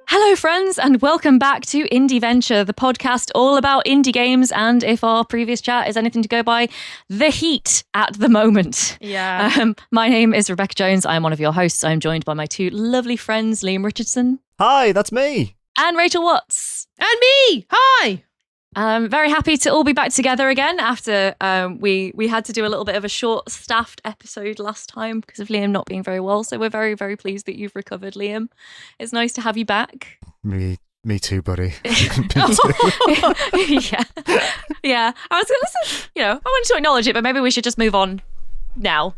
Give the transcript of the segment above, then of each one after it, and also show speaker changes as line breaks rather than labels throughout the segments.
Hello, friends, and welcome back to Indie Venture, the podcast all about indie games, and if our previous chat is anything to go by, the heat at the moment.
Yeah.
My name is Rebecca Jones. I'm one of your hosts. I'm joined by my two lovely friends, Liam Richardson.
Hi, that's me.
And Rachel Watts.
And me. Hi.
Very happy to all be back together again after we had to do a little bit of a short-staffed episode last time because of Liam not being very well. So we're very, very pleased that you've recovered, Liam. It's nice to have you back.
Me too, buddy.
Yeah. I was going to, I wanted to acknowledge it, but maybe we should just move on now.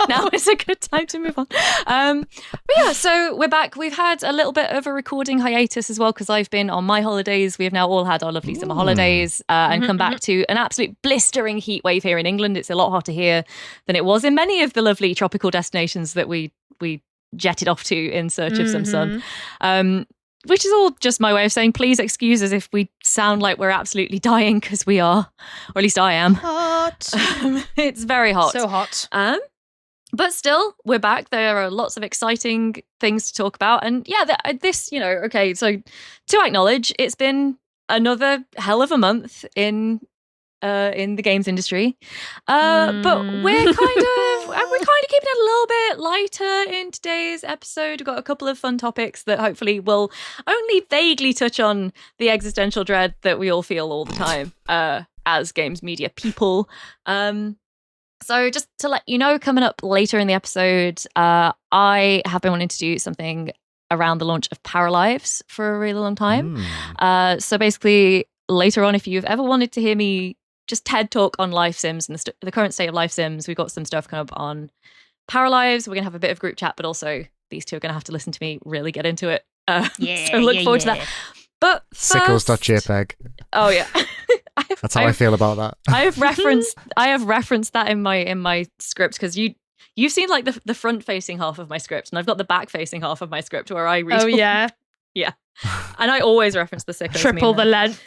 Now is a good time to move on. But yeah, so we're back. We've had a little bit of a recording hiatus as well because I've been on my holidays. We have now all had our lovely summer holidays and come back to an absolute blistering heat wave here in England. It's a lot hotter here than it was in many of the lovely tropical destinations that we jetted off to in search of some sun. Which is all just my way of saying, please excuse us if we sound like we're absolutely dying, because we are, or at least I am.
Hot.
It's very hot.
So hot.
But still, we're back. There are lots of exciting things to talk about. And yeah, okay, so to acknowledge, it's been another hell of a month in the games industry. But we're kind of keeping it a little bit lighter in today's episode. We've got a couple of fun topics that hopefully will only vaguely touch on the existential dread that we all feel all the time as games media people. So just to let you know, coming up later in the episode, I have been wanting to do something around the launch of Paralives for a really long time. So basically, later on, if you've ever wanted to hear me just TED talk on life sims and the current state of life sims, we've got some stuff coming up on Paralives. We're going to have a bit of group chat, but also these two are going to have to listen to me really get into it. So look forward to that. But
sickles.jpg.
Oh yeah.
That's how I feel about that.
I have referenced that in my script because you've seen like the front facing half of my script, and I've got the back facing half of my script where I read.
Oh yeah.
Yeah. And I always reference the sickles.
Triple the length.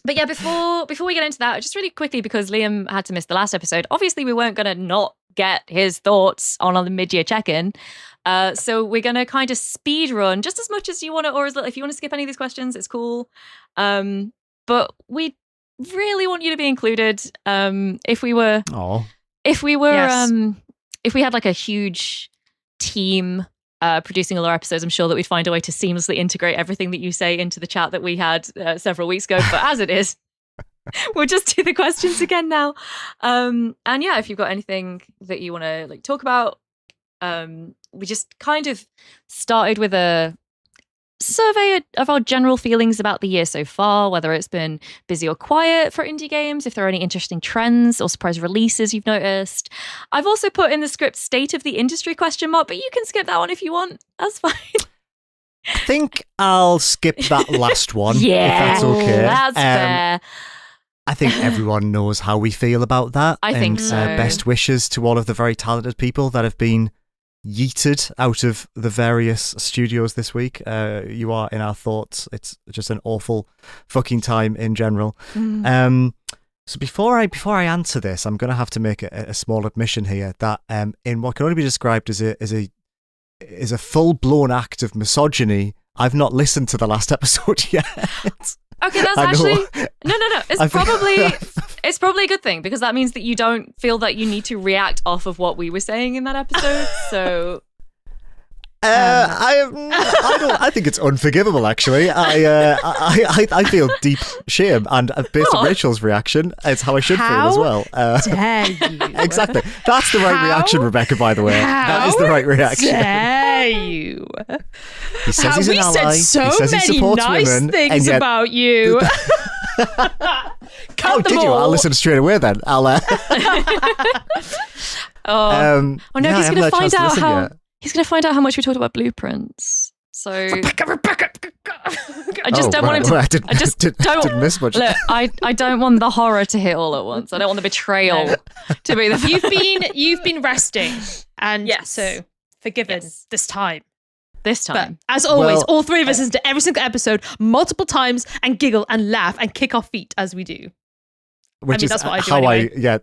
But yeah, before we get into that, just really quickly, because Liam had to miss the last episode, obviously we weren't going to not get his thoughts on the mid-year check-in, so we're going to kind of speed run just as much as you want to, or as little. If you want to skip any of these questions, it's cool, but we really want you to be included. If we had like a huge team producing all our episodes, I'm sure that we'd find a way to seamlessly integrate everything that you say into the chat that we had several weeks ago. But as it is, we'll just do the questions again now. And yeah, if you've got anything that you want to talk about, we just kind of started with a survey of our general feelings about the year so far, whether it's been busy or quiet for indie games, if there are any interesting trends or surprise releases you've noticed. I've also put in the script state of the industry ? But you can skip that one if you want. That's fine.
I think I'll skip that last one.
Yeah,
if that's okay.
That's fair.
I think everyone knows how we feel about that.
I think so.
Best wishes to all of the very talented people that have been yeeted out of the various studios this week. You are in our thoughts. It's just an awful fucking time in general. So before I answer this, I'm going to have to make a small admission here that in what can only be described as a full-blown act of misogyny, I've not listened to the last episode yet.
Okay, that's actually no. It's probably a good thing, because that means that you don't feel that you need to react off of what we were saying in that episode. So
I think it's unforgivable. Actually, I feel deep shame, and based on Rachel's reaction, it's how I should feel as well.
Dare you?
Exactly, that's the right reaction, Rebecca. By the way, that is the right reaction.
Dare you?
He says he's an ally.
We said so
he says he
many
supports
nice
women,
things
and yet...
about you.
Oh, did you? I'll listen straight away then. I'll.
Oh no, he's going to find out how. He's going to find out how much we talked about blueprints. So
Rebecca.
I just don't want it to.
I didn't miss much.
Look, I don't want the horror to hit all at once. I don't want the betrayal to be the.
You've been resting, and so forgiven this time. But as always, all three of us listen to every single episode multiple times and giggle and laugh and kick our feet as we do.
That's
what I do
how
anyway.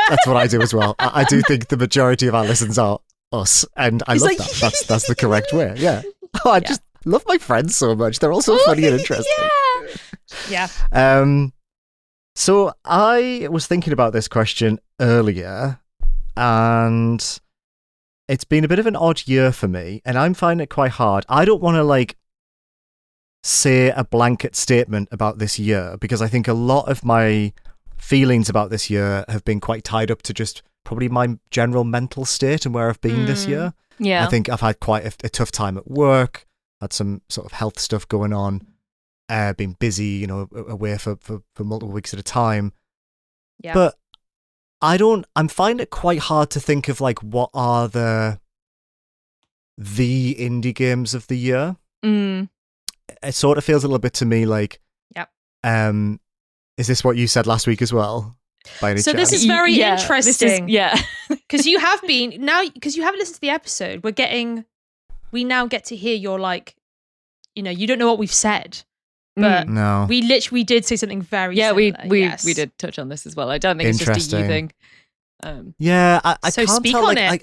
That's what I do as well. I do think the majority of our listens are us, and I love that. That's the correct way. Yeah. Oh, I just love my friends so much. They're all so funny and interesting.
Yeah.
So I was thinking about this question earlier, and it's been a bit of an odd year for me, and I'm finding it quite hard. I don't want to say a blanket statement about this year, because I think a lot of my feelings about this year have been quite tied up to just probably my general mental state and where I've been this year.
Yeah.
I think I've had quite a tough time at work, had some sort of health stuff going on, been busy, away for multiple weeks at a time.
Yeah.
But I'm finding it quite hard to think of what are the indie games of the year. It sort of feels a little bit to me is this what you said last week as well? By any
so
chance?
this is very interesting. Because you haven't listened to the episode, we now get to hear your you don't know what we've said. But
no.
we did say something very similar.
We did touch on this as well. I don't think it's just a you thing.
I
so
can't
speak
tell,
on it.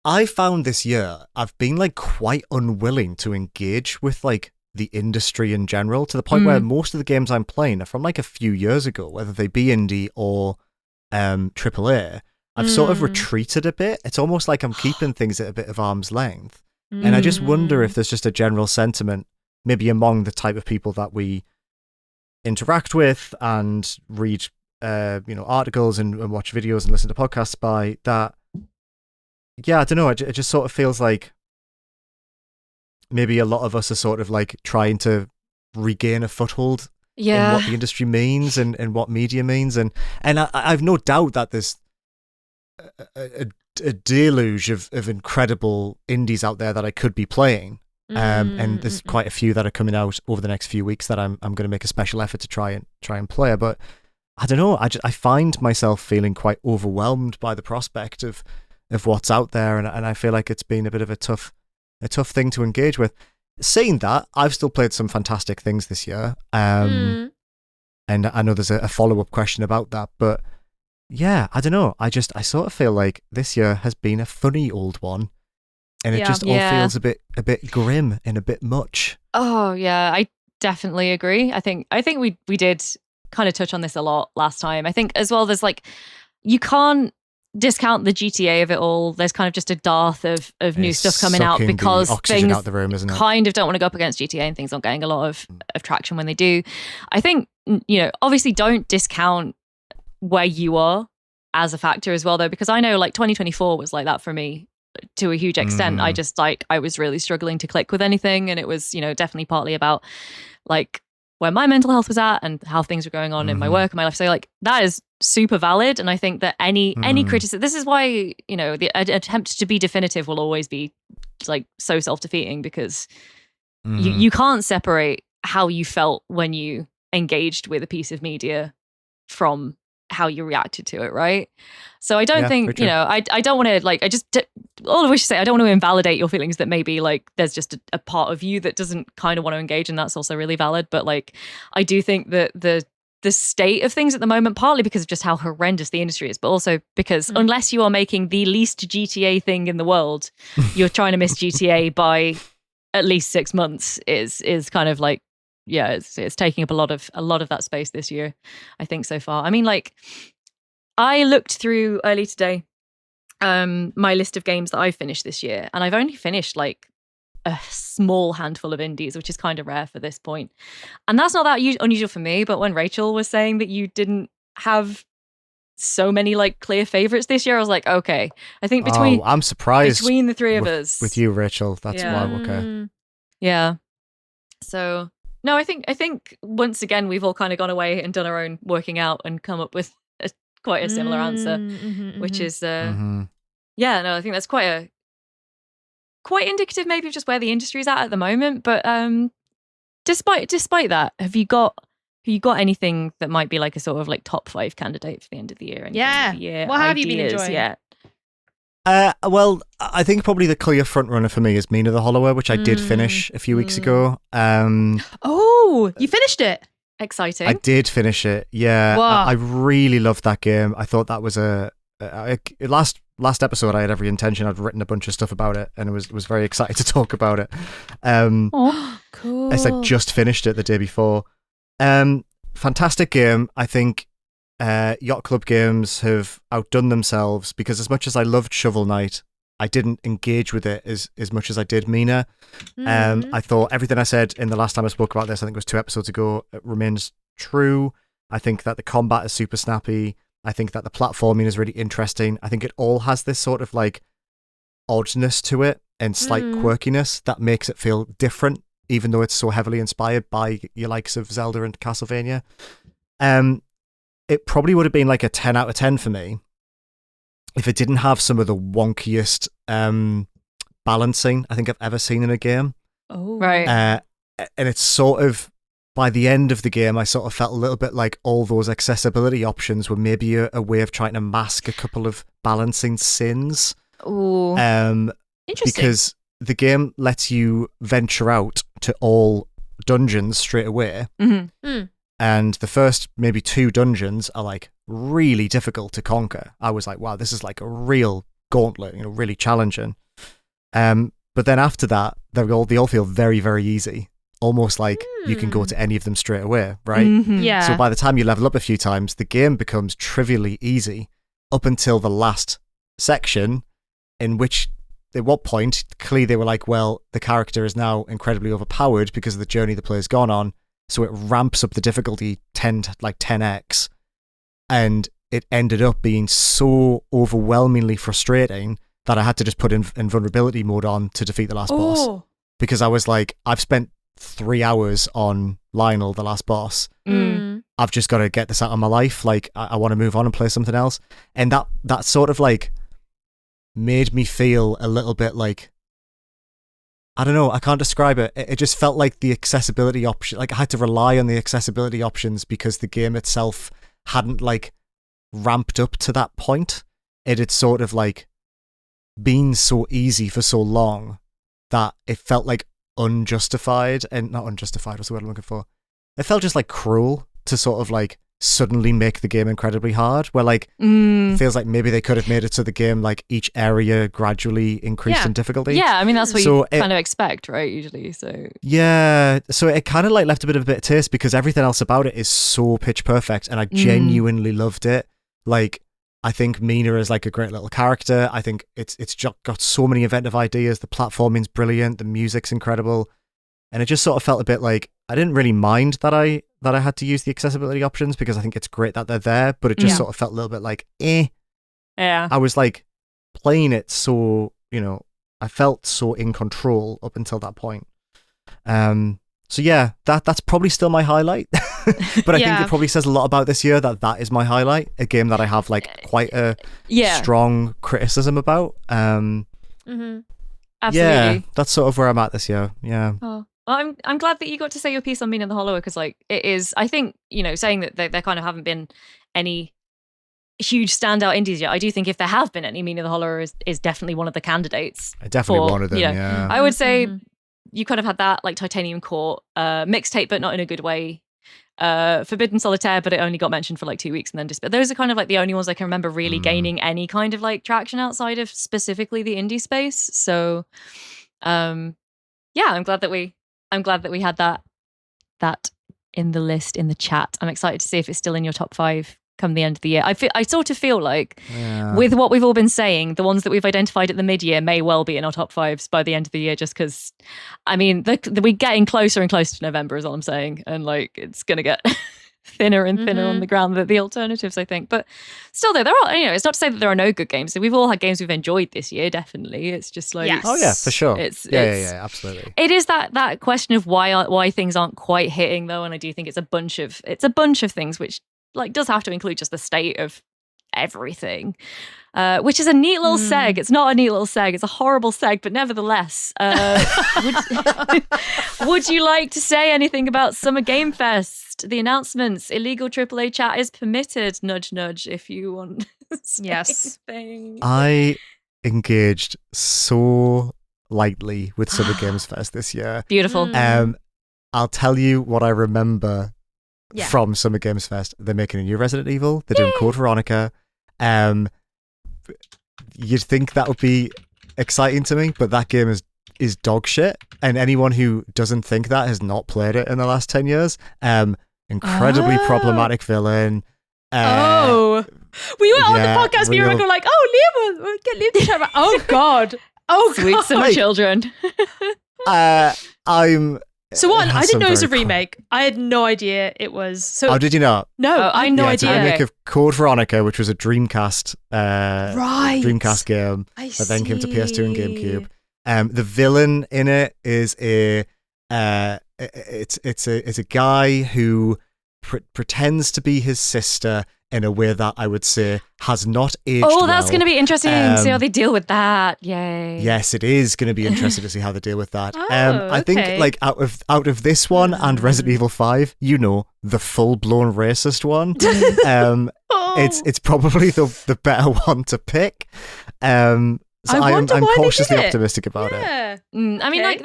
I found this year I've been quite unwilling to engage with the industry in general, to the point where most of the games I'm playing are from a few years ago, whether they be indie or AAA. I've sort of retreated a bit. It's almost like I'm keeping things at a bit of arm's length. And I just wonder if there's just a general sentiment, maybe among the type of people that we interact with and read articles and watch videos and listen to podcasts by, that I don't know, it just sort of feels like maybe a lot of us are sort of trying to regain a foothold in what the industry means and what media means, and I've no doubt that there's a deluge of incredible indies out there that I could be playing. And there's quite a few that are coming out over the next few weeks that I'm going to make a special effort to try and play. But I don't know, I find myself feeling quite overwhelmed by the prospect of what's out there, and I feel like it's been a bit of a tough thing to engage with. Saying that, I've still played some fantastic things this year, and I know there's a follow-up question about that, but yeah, I don't know, I sort of feel like this year has been a funny old one. And it just all feels a bit grim and a bit much.
Oh yeah, I definitely agree. I think we did kind of touch on this a lot last time. I think as well, there's you can't discount the GTA of it all. There's kind of just a dearth of new stuff coming out because things
out the room, isn't it?
Kind of don't want to go up against GTA, and things aren't getting a lot of traction when they do. I think obviously don't discount where you are as a factor as well, though, because I know 2024 was like that for me to a huge extent. I just I was really struggling to click with anything, and it was definitely partly about where my mental health was at and how things were going on in my work and my life. So that is super valid, and I think that any criticism, this is why the attempt to be definitive will always be so self-defeating, because you can't separate how you felt when you engaged with a piece of media from how you reacted to it, right? So I don't think, I don't want to, all of which say, I don't want to invalidate your feelings that maybe there's just a part of you that doesn't kind of want to engage, and that's also really valid. But I do think that the state of things at the moment, partly because of just how horrendous the industry is, but also because unless you are making the least GTA thing in the world, you're trying to miss GTA by at least 6 months is kind of it's taking up a lot of that space this year, I think, so far. I mean, I looked through early today my list of games that I've finished this year, and I've only finished a small handful of indies, which is kind of rare for this point. And that's not that unusual for me, but when Rachel was saying that you didn't have so many clear favorites this year, I was like, okay, I think
I'm surprised
between the three of us
with you, Rachel, that's why. Okay.
Yeah. So no, I think once again we've all kind of gone away and done our own working out and come up with quite a similar answer, which is I think that's quite quite indicative maybe of just where the industry's at the moment. But despite that, have you got anything that might be like a sort of like top 5 candidate for the end of the year?
What have you been enjoying?
Yet?
Well, I think probably the clear front runner for me is Mina the Hollower, which I did finish a few weeks ago.
Oh, you finished it?
Exciting.
I did finish it. Yeah,
wow.
I really loved that game. I thought that was last episode. I had every intention. I'd written a bunch of stuff about it, and was very excited to talk about it.
Cool.
As I just finished it the day before. Fantastic game. I think Yacht Club games have outdone themselves, because as much as I loved Shovel Knight, I didn't engage with it as much as I did Mina. I thought everything I said in the last time I spoke about this, I think it was 2 episodes ago, it remains true. I think that the combat is super snappy. I think that the platforming is really interesting. I think it all has this sort of like oddness to it and slight quirkiness that makes it feel different, even though it's so heavily inspired by your likes of Zelda and Castlevania. It probably would have been like a 10 out of 10 for me if it didn't have some of the wonkiest balancing I think I've ever seen in a game.
Oh,
right.
And it's sort of, by the end of the game, I sort of felt a little bit like all those accessibility options were maybe a way of trying to mask a couple of balancing sins.
Ooh.
Interesting.
Because the game lets you venture out to all dungeons straight away. And the first maybe 2 dungeons are like really difficult to conquer. I was like, wow, this is like a real gauntlet, really challenging. But then after that, they all feel very, very easy. Almost like you can go to any of them straight away, right?
Yeah.
So by the time you level up a few times, the game becomes trivially easy up until the last section, in which at what point clearly they were like, well, the character is now incredibly overpowered because of the journey the player's gone on. So it ramps up the difficulty 10x, and it ended up being so overwhelmingly frustrating that I had to just put in vulnerability mode on to defeat the last boss. Because I was like, I've spent 3 hours on Lionel, the last boss. I've just got to get this out of my life. Like, I want to move on and play something else. And that sort of like made me feel a little bit like, I don't know, I can't describe it. It just felt like the accessibility option, like I had to rely on the accessibility options because the game itself hadn't like ramped up to that point. It had sort of like been so easy for so long that it felt like unjustified, and not unjustified, what's the word I'm looking for? It felt just like cruel to sort of like suddenly make the game incredibly hard, where like it feels like maybe they could have made it so the game like each area gradually increased in difficulty.
Yeah, I mean that's what you kind of expect, right? Usually, so
yeah, so it kind of like left a bit of taste, because everything else about it is so pitch perfect, and I genuinely loved it. Like, I think Mina is like a great little character. I think it's got so many inventive ideas. The platforming's brilliant, the music's incredible, and it just sort of felt a bit like I didn't really mind that I had to use the accessibility options, because I think it's great that they're there, but it just sort of felt a little bit like,
Yeah.
I was like playing it so, I felt so in control up until that point. So yeah, that's probably still my highlight. But I think it probably says a lot about this year that is my highlight, a game that I have like quite a strong criticism about.
Absolutely.
Yeah, that's sort of where I'm at this year. Yeah.
Oh. Well, I'm glad that you got to say your piece on Mina the Hollower, because like it is, I think, saying that there kind of haven't been any huge standout indies yet. I do think if there have been any, Mina the Hollower is definitely one of the candidates.
Definitely one of them, yeah.
I would say you kind of had that, like Titanium Court, mixtape, but not in a good way. Forbidden Solitaire, but it only got mentioned for like 2 weeks and then disappeared. Those are kind of like the only ones I can remember really gaining any kind of like traction outside of specifically the indie space. So, yeah, I'm glad that we had that in the list in the chat. I'm excited to see if it's still in your top 5 come the end of the year. I sort of feel like with what we've all been saying, the ones that we've identified at the mid-year may well be in our top 5s by the end of the year, just because, I mean, we're getting closer and closer to November is all I'm saying. And like, it's going to get thinner and thinner on the ground, the alternatives, I think. But still, though, there are, it's not to say that there are no good games. We've all had games we've enjoyed this year, definitely. It's just like...
Oh, yeah, for sure. Yeah, absolutely.
It is that question of why things aren't quite hitting, though, and I do think it's a bunch of things which like does have to include just the state of everything. Which is a neat little seg. It's not a neat little seg. It's a horrible seg, but nevertheless. Would you like to say anything about Summer Game Fest? The announcements. Illegal AAA chat is permitted. Nudge, nudge, if you want to say anything.
I engaged so lightly with Summer Games Fest this year.
Beautiful.
I'll tell you what I remember from Summer Games Fest. They're making a new Resident Evil. They're doing Code Veronica. You'd think that would be exciting to me, but that game is dog shit. And anyone who doesn't think that has not played it in the last 10 years. Incredibly problematic villain.
We were on the podcast. We were like, Liam, we'll get Liam to chat about. Oh God.
Sweet summer children.
So what? I didn't know it was a remake. I had no idea it was. So
did you not?
No, I had no idea.
It's a remake of Code Veronica, which was a Dreamcast Dreamcast game that then came to PS2 and GameCube. The villain in it is it's a guy who pretends to be his sister in a way that I would say has not aged well.
That's going to be interesting to see how they deal with that. Yay.
Yes, it is going to be interesting to see how they deal with that. I think like out of this one and Resident Evil 5, the full-blown racist one, it's probably the better one to pick. So I'm cautiously optimistic about it.
I mean, like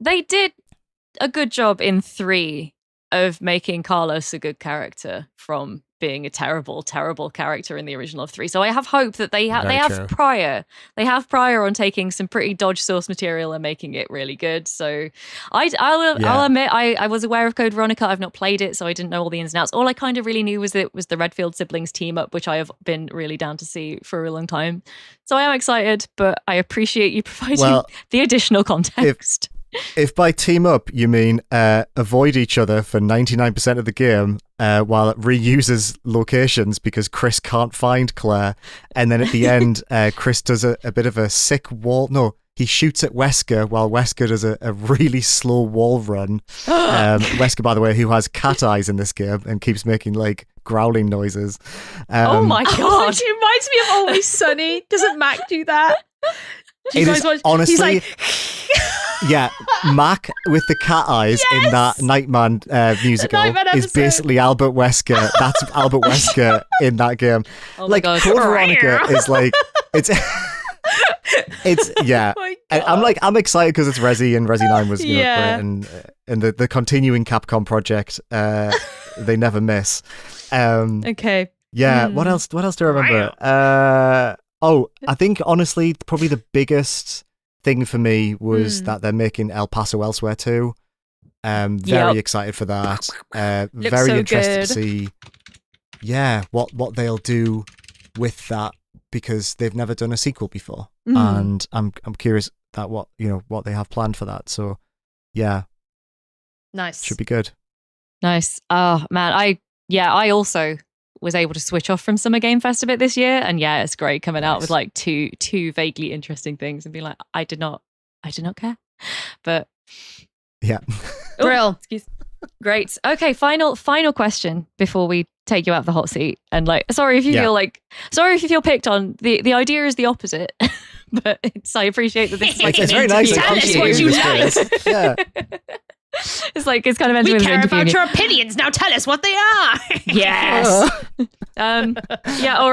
they did a good job in 3 of making Carlos a good character from being a terrible, terrible character in the original of 3. So I have hope that they have prior on taking some pretty dodge source material and making it really good. So I'll admit I was aware of Code Veronica. I've not played it, so I didn't know all the ins and outs. All I kind of really knew was that it was the Redfield siblings team up, which I have been really down to see for a long time. So I am excited, but I appreciate you providing the additional context.
If by team up you mean avoid each other for 99% of the game while it reuses locations because Chris can't find Claire, and then at the end Chris does a bit of a sick wall. No, he shoots at Wesker while Wesker does a really slow wall run. Wesker, by the way, who has cat eyes in this game and keeps making like growling noises.
Oh my god!
It reminds me of Always Sunny. Doesn't Mac do that?
Honestly,
he's like,
yeah, Mac with the cat eyes in that Nightman musical is basically Albert Wesker. That's Albert Wesker in that game.
Oh my god.
Code Veronica is like it's yeah. And I'm excited because it's Resi and Resi 9 was great, and the continuing Capcom project they never miss.
Okay.
Yeah. What else do I remember? I think honestly, probably the biggest thing for me was that they're making El Paso Elsewhere too. Very excited for that. Very interested to see, what they'll do with that because they've never done a sequel before, and I'm curious that what they have planned for that. So,
nice,
should be good.
Nice. Oh man, I also was able to switch off from Summer Game Fest a bit this year, and it's great coming out with like two vaguely interesting things and being like, I did not care, but
Brill.
Great. Okay, final question before we take you out of the hot seat. And like, sorry if you feel picked on. The idea is the opposite, but I appreciate that this is like
it's very nice.
Tell us what you like.
Yeah.
It's kind of meant to be
we care about your opinions. Now tell us what they are.
Yes. All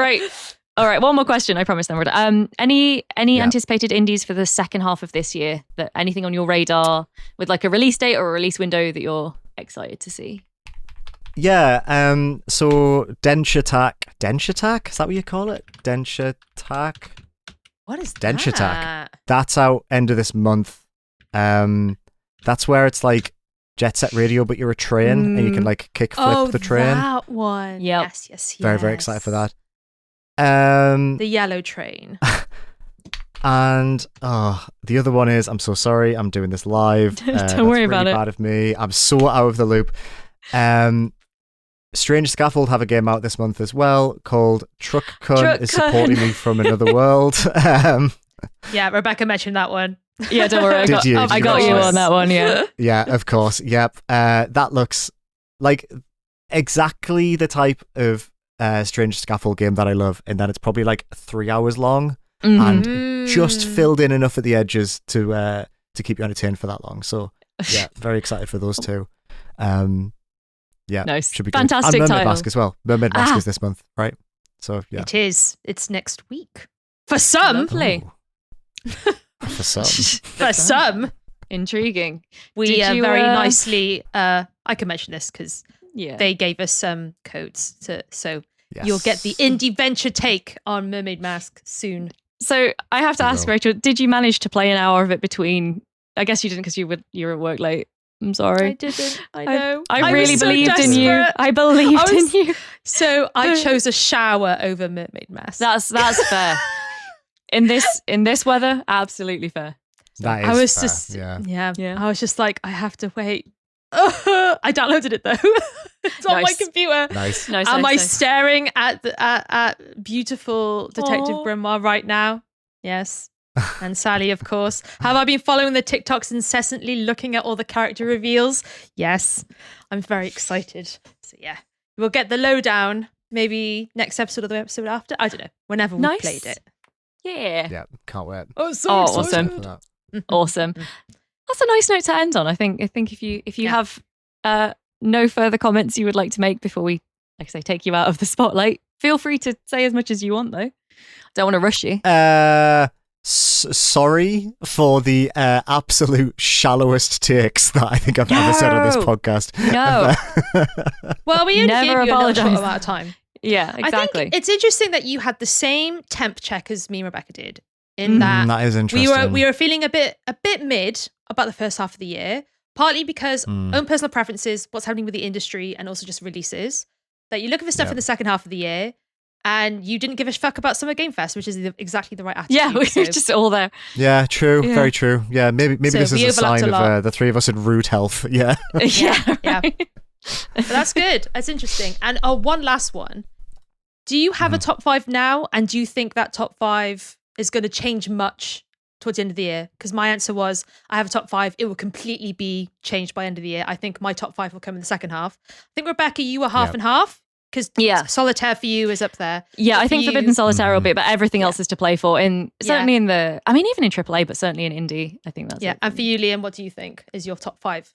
right. One more question. I promise. Then we're done. Any anticipated indies for the second half of this year? That anything on your radar with like a release date or a release window that you're excited to see?
Yeah. So Denshattack. Is that what you call it? Denshattack.
What is
Denshattack?
that?
That's out end of this month. That's where it's like Jet Set Radio, but you're a train and you can like kick flip the train.
That one.
Yep.
Yes.
Very, very excited for that.
The yellow train.
And the other one is, I'm so sorry, I'm doing this live.
Don't worry about it.
Bad of me. I'm so out of the loop. Strange Scaffold have a game out this month as well called Truck-kun is supporting me from another world.
Yeah, Rebecca mentioned that one.
Yeah, don't worry. I got you on that one, yeah.
Yeah, of course. Yep. That looks like exactly the type of strange scaffold game that I love, and that it's probably like 3 hours long and just filled in enough at the edges to keep you entertained for that long. So yeah, very excited for those two. Yeah,
nice.
Should be good.
Fantastic
and Mermaid
title.
Mask as well. Mermaid Mask is this month, right? So yeah,
it is. It's next week for some.
Lovely.
For some.
For some.
Intriguing.
We very nicely. I can mention this because
Yeah.
they gave us some codes you'll get the indie venture take on Mermaid Mask soon.
So I have to ask, Rachel, did you manage to play an hour of it between? I guess you didn't because you were at work late. I'm sorry.
I didn't. I know.
I really
so
believed
desperate.
in you. I believed in you.
So I chose a shower over Mermaid Mask.
That's fair. In this weather, absolutely fair.
That is
I was
fair.
just
Yeah.
I was just like, I have to wait. I downloaded it though. It's on my
Nice.
computer.
Nice.
Am I staring at beautiful Detective Grimoire right now? Yes. And Sally, of course. Have I been following the TikToks incessantly, looking at all the character reveals? Yes. I'm very excited. So yeah, we'll get the lowdown maybe next episode or the episode after. I don't know. Whenever we played it.
Yeah.
Yeah, can't wait.
Oh, so
awesome.
For that.
Awesome. That's a nice note to end on. I think if you have no further comments you would like to make before we, like I say, take you out of the spotlight, feel free to say as much as you want though. Don't want to rush you.
Sorry for the absolute shallowest takes that I think I've ever said on this podcast.
No.
Well, we only
Never
gave you a little
apologise.
short amount of time.
Yeah, exactly.
I think it's interesting that you had the same temp check as me and Rebecca did. In that
is interesting.
we were feeling a bit mid about the first half of the year, partly because own personal preferences, what's happening with the industry, and also just releases. That you're looking for stuff in the second half of the year, and you didn't give a fuck about Summer Game Fest, which is exactly the right attitude.
Yeah, we're just all there.
Yeah, true. Yeah. Very true. Yeah, maybe
So
this is a sign
a
of the three of us in rude health. Yeah.
Yeah. But that's good. That's interesting. And one last one. Do you have a top 5 now? And do you think that top 5 is going to change much towards the end of the year? Because my answer was, I have a top 5. It will completely be changed by end of the year. I think my top 5 will come in the second half. I think, Rebecca, you were half and half. Because Solitaire for you is up there.
Yeah, I think Forbidden Solitaire will be, but everything else is to play for. Certainly in the, I mean, even in AAA, but certainly in indie, I think that's it.
And for you, Liam, what do you think is your top 5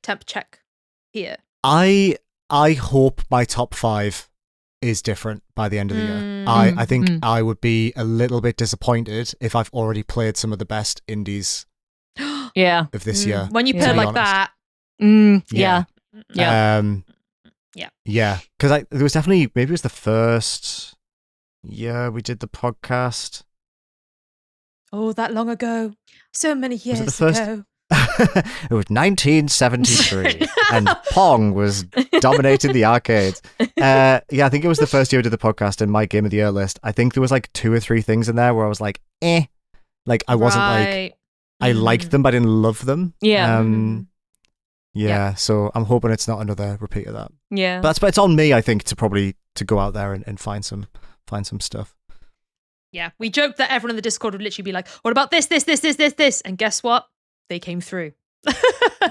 temp check here?
I hope my top 5 is different by the end of the year. I think I would be a little bit disappointed if I've already played some of the best indies of this year.
When you play like that.
Yeah.
Because there was definitely, maybe it was the first year we did the podcast.
Oh, that long ago. So many years
was it the first?
ago.
It was 1973 and Pong was dominating the arcades. I think it was the first year we did the podcast, and my game of the year list, I think there was like 2 or 3 things in there where I was like, like I wasn't like, I liked them but I didn't love them. So I'm hoping it's not another repeat of that. But it's on me, I think, to go out there and find some stuff.
Yeah, we joked that everyone in the Discord would literally be like, what about this, and guess what? They came through.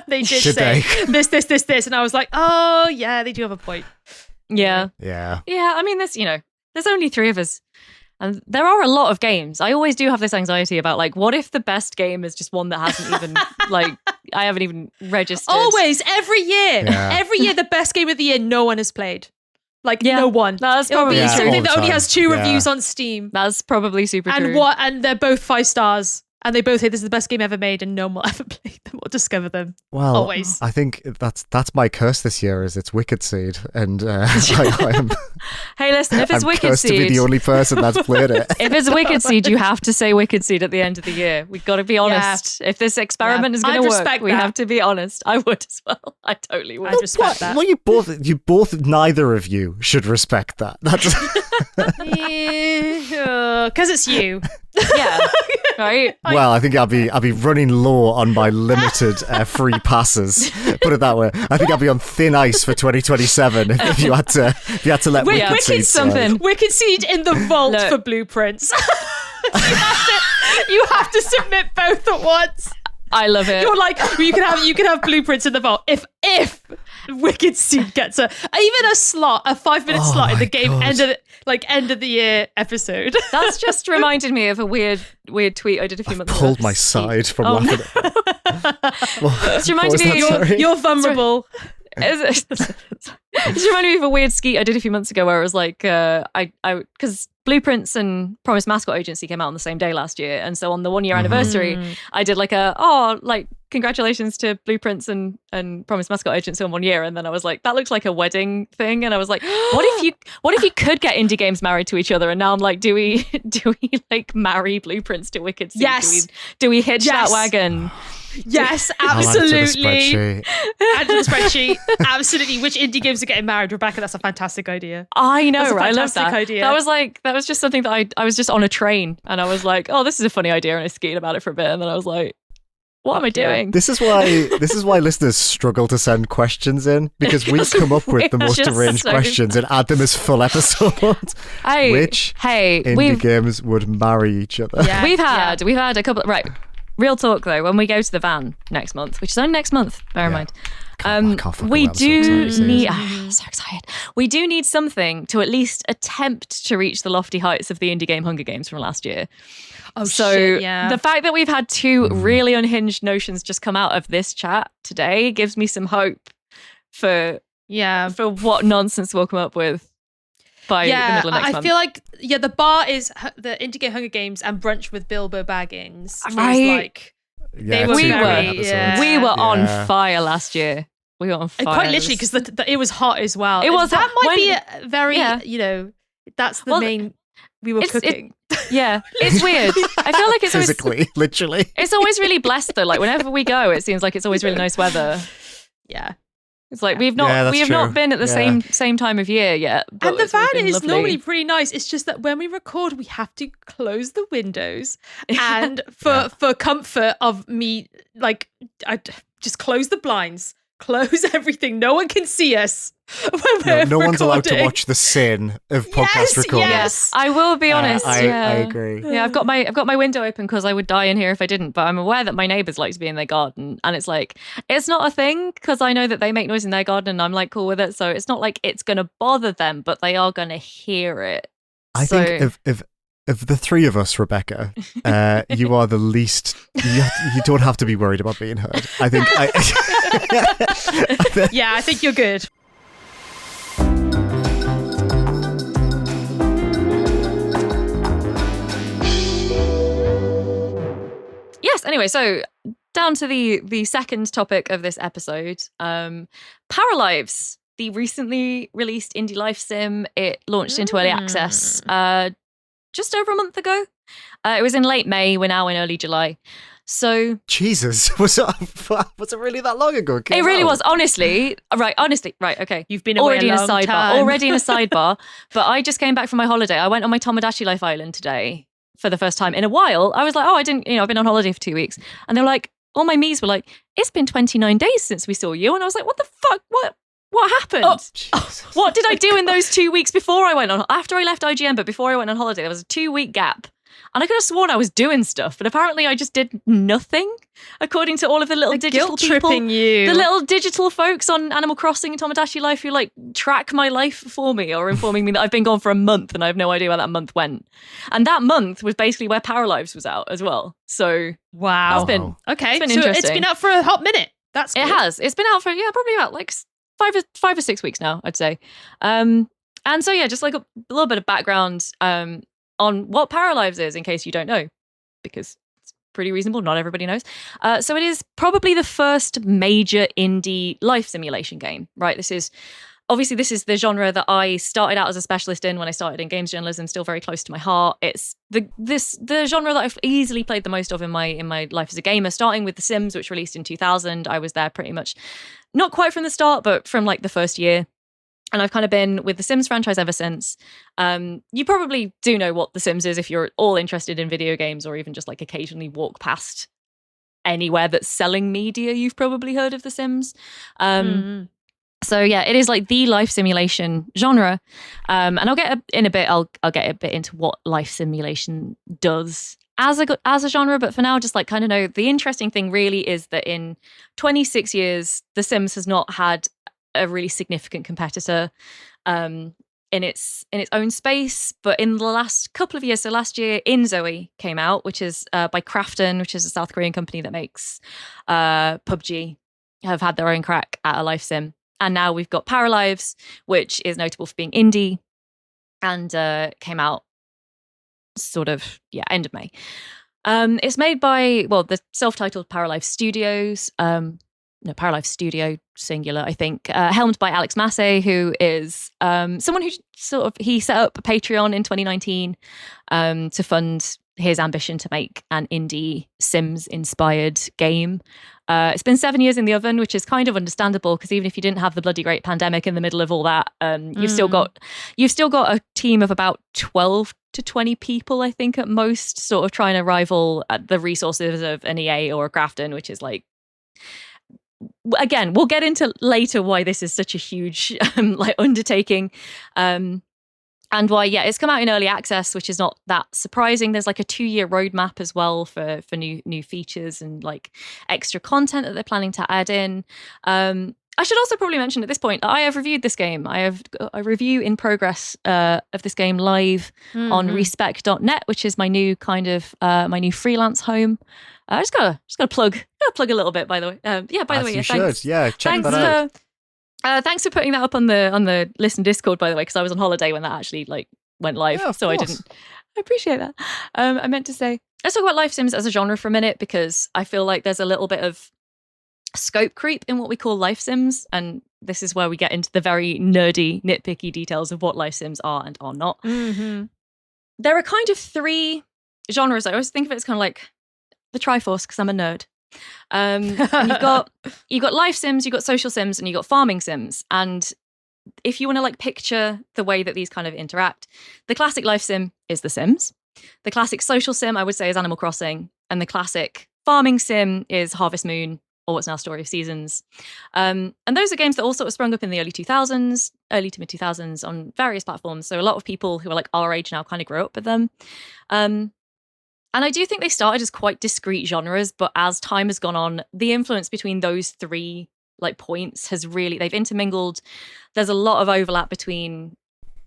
They did say this, and I was like, oh yeah, they do have a point.
Yeah. I mean, there's only 3 of us, and there are a lot of games. I always do have this anxiety about like, what if the best game is just one that hasn't even like I haven't even registered.
Always, every year, the best game of the year, no one has played. Like no one.
That's probably
It'll be something that only has 2 reviews on Steam.
That's probably super true.
And they're both 5 stars. And they both say this is the best game ever made, and no one will ever play them or discover them.
Well,
always.
I think that's my curse this year. Is it's Wicked Seed, and I am.
Hey, listen, if it's
I'm
Wicked
cursed
Seed,
to be the only person that's played it.
If it's Wicked Seed, you have to say Wicked Seed at the end of the year. We've got to be honest. If this experiment is going to work, we have to be honest. I would as well. I totally would.
I respect that.
Well, you both, neither of you should respect that. That's
because it's you.
Yeah. Right.
Well, I think I'll be running low on my limited free passes. Put it that way. I think I'll be on thin ice for 2027 if you had to let Wicked Seed
something.
Wicked Seed in the vault for blueprints. You have to submit both at once.
I love it.
You're like, you can have blueprints in the vault if Wicked Seed gets a 5-minute slot in the game end of the year episode.
That's just reminded me of a weird tweet I did a few months ago.
Pulled my side from laughing at it.
It's reminded me
you're vulnerable.
It's reminded me of a weird skeet I did a few months ago where it was like because Blueprints and Promised Mascot Agency came out on the same day last year, and so on the 1 year anniversary I did like congratulations to Blueprints and Promised Mascot Agency on 1 year, and then I was like, that looks like a wedding thing, and I was like, what if you could get indie games married to each other? And now I'm like, do we like marry Blueprints to Wicked Seed?
Yes.
Do we hitch that wagon?
Yes, absolutely. Add to the spreadsheet. Absolutely. Which indie games are getting married, Rebecca? That's a fantastic idea.
I know, right? I love that.
Idea.
That was just something that I was just on a train and I was like, oh, this is a funny idea, and I skied about it for a bit, and then I was like, what am I doing?
This is why listeners struggle to send questions in, because we come up with the most deranged questions and add them as full episodes. Which indie games would marry each other?
Yeah. We've had a couple. Right. Real talk though, when we go to the van next month, which is only next month, bear in mind, we do need. So excited! We do need something to at least attempt to reach the lofty heights of the indie game Hunger Games from last year.
Oh,
so
shit, yeah.
The fact that we've had two really unhinged notions just come out of this chat today gives me some hope for what nonsense we'll come up with by the middle of next month.
I feel like the bar is the indie game Hunger Games and Brunch with Bilbo Baggins.
Right.
We
were on fire last year. We were on fire.
Quite literally, because it was hot as well.
It was.
That might be a very, that's the main. We were cooking.
It's weird. I feel like it's
physically, literally.
It's always really blessed though. Like whenever we go, it seems like it's always really nice weather.
Yeah.
It's like we have not been at the same time of year yet.
And the van is normally pretty nice. It's just that when we record, we have to close the windows, and for comfort of me, like I just close the blinds, close everything. No one can see us.
No one's allowed to watch the sin of podcast recording.
Yes,
I will be honest.
I agree.
Yeah, I've got my window open because I would die in here if I didn't. But I'm aware that my neighbours like to be in their garden, and it's like it's not a thing because I know that they make noise in their garden, and I'm like cool with it. So it's not like it's gonna bother them, but they are gonna hear it.
I think if of the three of us, Rebecca, you are the least. You don't have to be worried about being heard. I think.
I think you're good.
Yes. Anyway, so down to the second topic of this episode, Paralives, the recently released indie life sim. It launched into early access just over a month ago. It was in late May. We're now in early July. So
Jesus, was it really that long ago?
It really was, honestly. Right, okay.
You've been away
already in a sidebar. But I just came back from my holiday. I went on my Tomodachi Life Island today for the first time in a while. I was like, I've been on holiday for 2 weeks. And they're like, all my Mies were like, it's been 29 days since we saw you. And I was like, what the fuck? What happened? What did I do in those 2 weeks before I went on, after I left IGN, but before I went on holiday? There was a 2-week gap. And I could have sworn I was doing stuff, but apparently I just did nothing, according to all of the little digital people.
You.
The little digital folks on Animal Crossing and Tomodachi Life who like track my life for me or informing me that I've been gone for a month and I have no idea where that month went. And that month was basically where Paralives was out as well. So
wow.
It's been interesting.
It's been out for a hot minute. That's good.
It has. It's been out for probably about like 5 or 6 weeks now, I'd say. And so yeah, just like a little bit of background on what Paralives is, in case you don't know, because it's pretty reasonable. Not everybody knows. So it is probably the first major indie life simulation game, right? This is the genre that I started out as a specialist in when I started in games journalism, still very close to my heart. It's the genre that I've easily played the most of in my life as a gamer, starting with The Sims, which released in 2000. I was there pretty much, not quite from the start, but from like the first year. And I've kind of been with the Sims franchise ever since. You probably do know what The Sims is if you're all interested in video games or even just like occasionally walk past anywhere that's selling media. You've probably heard of The Sims. So yeah, it is like the life simulation genre. And I'll get a bit into what life simulation does as a genre, but for now, just like kind of know the interesting thing really is that in 26 years, The Sims has not had a really significant competitor in its own space. But in the last couple of years, so last year, Zoe came out, which is by Krafton, which is a South Korean company that makes PUBG, have had their own crack at a life sim. And now we've got Paralives, which is notable for being indie and came out sort of, end of May. It's made by, the self-titled Paralives Studios. Paralives Studio, singular, I think. Helmed by Alex Massey, who is someone who he set up a Patreon in 2019 to fund his ambition to make an indie Sims-inspired game. It's been 7 years in the oven, which is kind of understandable because even if you didn't have the bloody great pandemic in the middle of all that, you've still got a team of about 12 to 20 people, I think, at most, sort of trying to rival the resources of an EA or a Krafton, which is like, again, we'll get into later why this is such a huge undertaking. And why, it's come out in early access, which is not that surprising. There's like a 2-year roadmap as well for new features and like extra content that they're planning to add in. I should also probably mention at this point that I have reviewed this game. I have a review in progress of this game live on respec.net, which is my new kind of my new freelance home. I just gotta plug a little bit, by the way. By the way, thanks.
Check that out.
Thanks for putting that up on the Listen Discord, by the way, because I was on holiday when that actually went live, so I didn't. I appreciate that. I meant to say, let's talk about life sims as a genre for a minute, because I feel like there's a little bit of scope creep in what we call life sims, and this is where we get into the very nerdy, nitpicky details of what life sims are and are not.
Mm-hmm.
There are kind of 3 genres. I always think of it as kind of like the Triforce, because I'm a nerd. And you've got life sims, you've got social sims, and you've got farming sims. And if you want to picture the way that these kind of interact, the classic life sim is The Sims. The classic social sim, I would say, is Animal Crossing. And the classic farming sim is Harvest Moon, or what's now Story of Seasons. And those are games that all sort of sprung up in the early to mid 2000s on various platforms. So a lot of people who are our age now kind of grew up with them. And I do think they started as quite discrete genres, but as time has gone on, the influence between those 3 points has really, they've intermingled. There's a lot of overlap between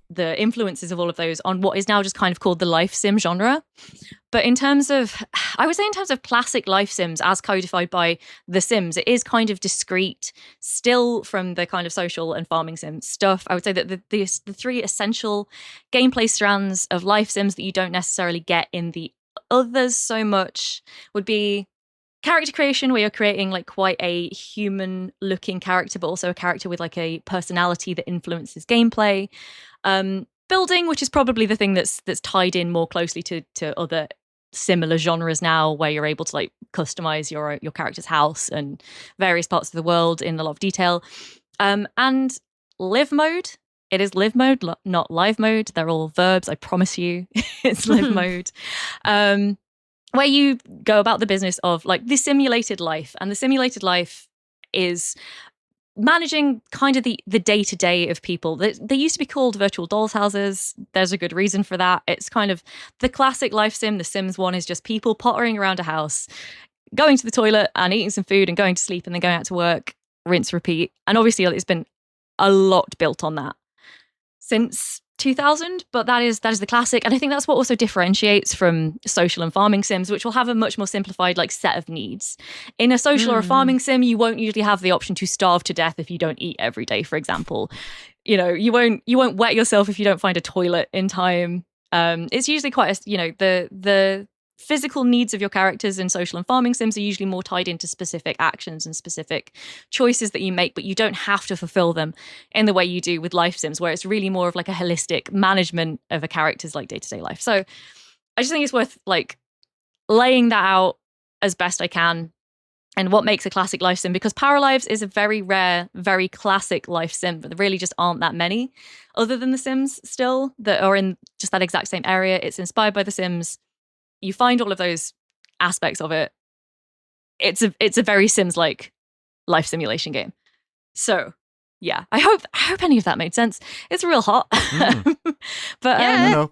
the influences of all of those on what is now just kind of called the life sim genre. But in terms of classic life sims as codified by The Sims, it is kind of discrete still from the kind of social and farming sim stuff. I would say that the 3 essential gameplay strands of life sims that you don't necessarily get in the others so much would be character creation, where you're creating quite a human looking character, but also a character with a personality that influences gameplay. Building, which is probably the thing that's tied in more closely to other similar genres now, where you're able to customize your character's house and various parts of the world in a lot of detail. And live mode. It is live mode, not live mode. They're all verbs, I promise you. It's live mode. Where you go about the business of the simulated life. And the simulated life is managing kind of the day-to-day of people. They used to be called virtual dolls houses. There's a good reason for that. It's kind of the classic life sim. The Sims one is just people pottering around a house, going to the toilet and eating some food and going to sleep and then going out to work, rinse, repeat. And obviously it's been a lot built on that since 2000, but that is the classic. And I think that's what also differentiates from social and farming sims, which will have a much more simplified set of needs. In a social or a farming sim, you won't usually have the option to starve to death if you don't eat every day, for example. You won't wet yourself if you don't find a toilet in time. It's usually quite the physical needs of your characters in social and farming sims are usually more tied into specific actions and specific choices that you make, but you don't have to fulfill them in the way you do with life sims, where it's really more of a holistic management of a character's day-to-day life. So I just think it's worth laying that out as best I can, and what makes a classic life sim, because Paralives is a very rare, very classic life sim, but there really just aren't that many other than The Sims still that are in just that exact same area. It's inspired by The Sims. You find all of those aspects of it. It's a very Sims-like life simulation game. So yeah, I hope any of that made sense. It's real hot.
But
yeah,
no,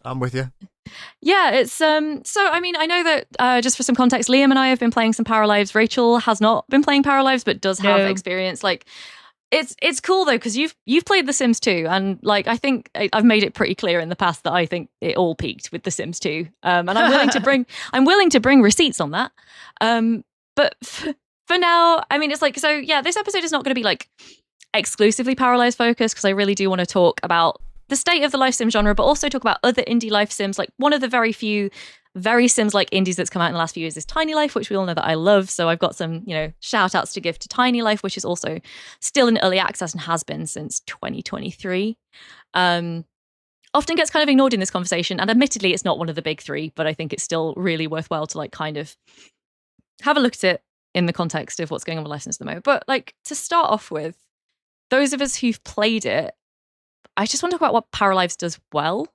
I'm with you.
Yeah, it's so I mean, I know that just for some context, Liam and I have been playing some Paralives. Rachel has not been playing Paralives, but does have experience. Like, it's cool though, because you've played The Sims 2, and like I think I've made it pretty clear in the past that I think it all peaked with The Sims 2, and I'm willing to bring receipts on that. But for now, I mean, it's like, so yeah, this episode is not going to be like exclusively Paralives focused, because I really do want to talk about the state of the life sim genre, but also talk about other indie life sims. Like, one of the very few very Sims-like indies that's come out in the last few years is Tiny Life, which we all know that I love. So I've got some, shout outs to give to Tiny Life, which is also still in early access and has been since 2023. Often gets kind of ignored in this conversation, and admittedly it's not one of the big three, but I think it's still really worthwhile to like kind of have a look at it in the context of what's going on with license at the moment. But like, to start off with, those of us who've played it, I just want to talk about what Paralives does well.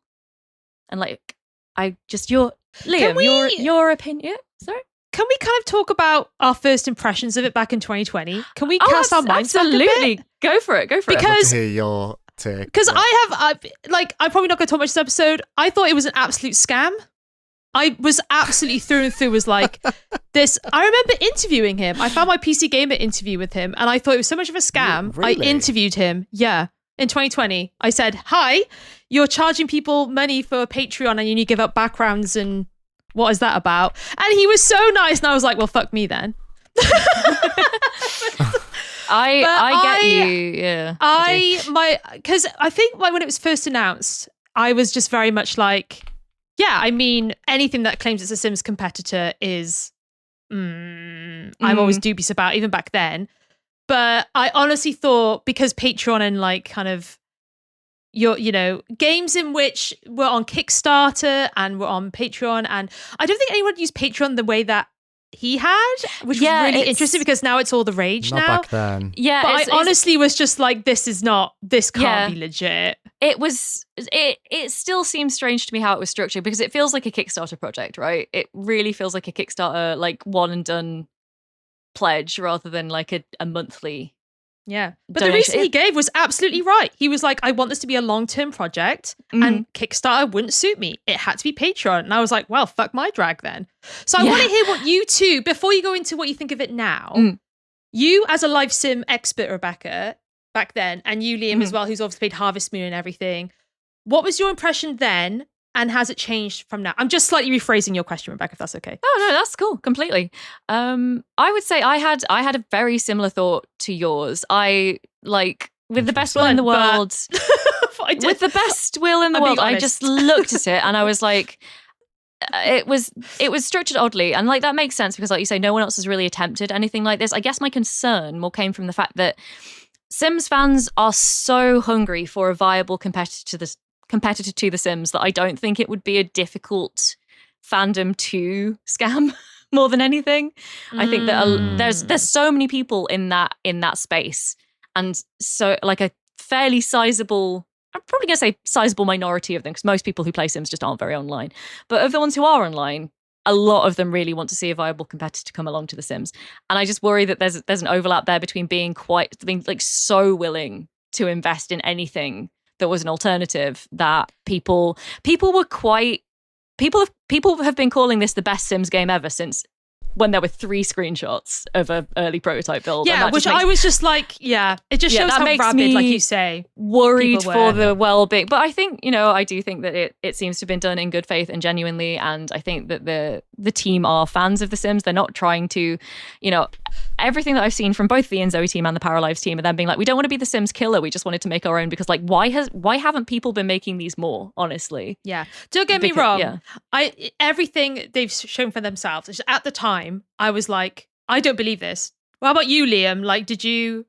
And like, Liam, your opinion. Sorry?
Can we kind of talk about our first impressions of it back in 2020? Can we cast our minds back a bit?
Absolutely. Go for it.
I'd love to hear your take.
Because I'm probably not going to talk much this episode. I thought it was an absolute scam. I was absolutely through and through was like this. I remember interviewing him. I found my PC Gamer interview with him, and I thought it was so much of a scam.
Really?
I interviewed him. Yeah. In 2020, I said, "Hi, you're charging people money for Patreon and you need to give up backgrounds, and what is that about?" And he was so nice, and I was like, "Well, fuck me then."
I get you. Yeah.
Because I think when it was first announced, I was just very much like, yeah, I mean, anything that claims it's a Sims competitor is, I'm always dubious about, even back then. But I honestly thought, because Patreon and like kind of games in which were on Kickstarter and were on Patreon, and I don't think anyone used Patreon the way that he had, which was really interesting, because now it's all the rage
not
now.
Back then.
Yeah, but I honestly was just like, this can't be legit.
It still seems strange to me how it was structured, because it feels like a Kickstarter project, right? It really feels like a Kickstarter, like one and done pledge, rather than like a monthly.
Yeah, but donation. The reason he gave was absolutely right. He was like, I want this to be a long-term project, and Kickstarter wouldn't suit me. It had to be Patreon. And I was like, well, fuck my drag then. So I want to hear what you two, before you go into what you think of it now, you as a live sim expert, Rebecca, back then, and you, Liam, as well, who's obviously played Harvest Moon and everything. What was your impression then, and has it changed from now? I'm just slightly rephrasing your question, Rebecca, if that's okay.
Oh no, that's cool, completely. I would say I had a very similar thought to yours. I like, with the best will in the world, with the best will in the world, I just looked at it and I was like, it was structured oddly, and like that makes sense, because like you say, no one else has really attempted anything like this. I guess my concern more came from the fact that Sims fans are so hungry for a viable competitor to the Sims that I don't think it would be a difficult fandom to scam more than anything. I think that there's so many people in that space, and so like a fairly sizable, I'm probably going to say sizable minority of them, because most people who play Sims just aren't very online, but of the ones who are online, a lot of them really want to see a viable competitor come along to the Sims. And I just worry that there's an overlap there between being like so willing to invest in anything that was an alternative, that people have been calling this the best Sims game ever since when there were 3 screenshots of an early prototype build.
Yeah, which I was just like, it just shows how rabid, like you say,
worried for the well-being. But I think, I do think that it seems to have been done in good faith and genuinely, and I think that the team are fans of The Sims. They're not trying to, everything that I've seen from both the Zoe team and the Paralives team, and them being like, we don't want to be the Sims killer, we just wanted to make our own, because like, why haven't people been making these more, honestly?
Yeah, don't get me wrong. Everything they've shown for themselves, at the time, I was like, I don't believe this. What about you, Liam? Like, did you?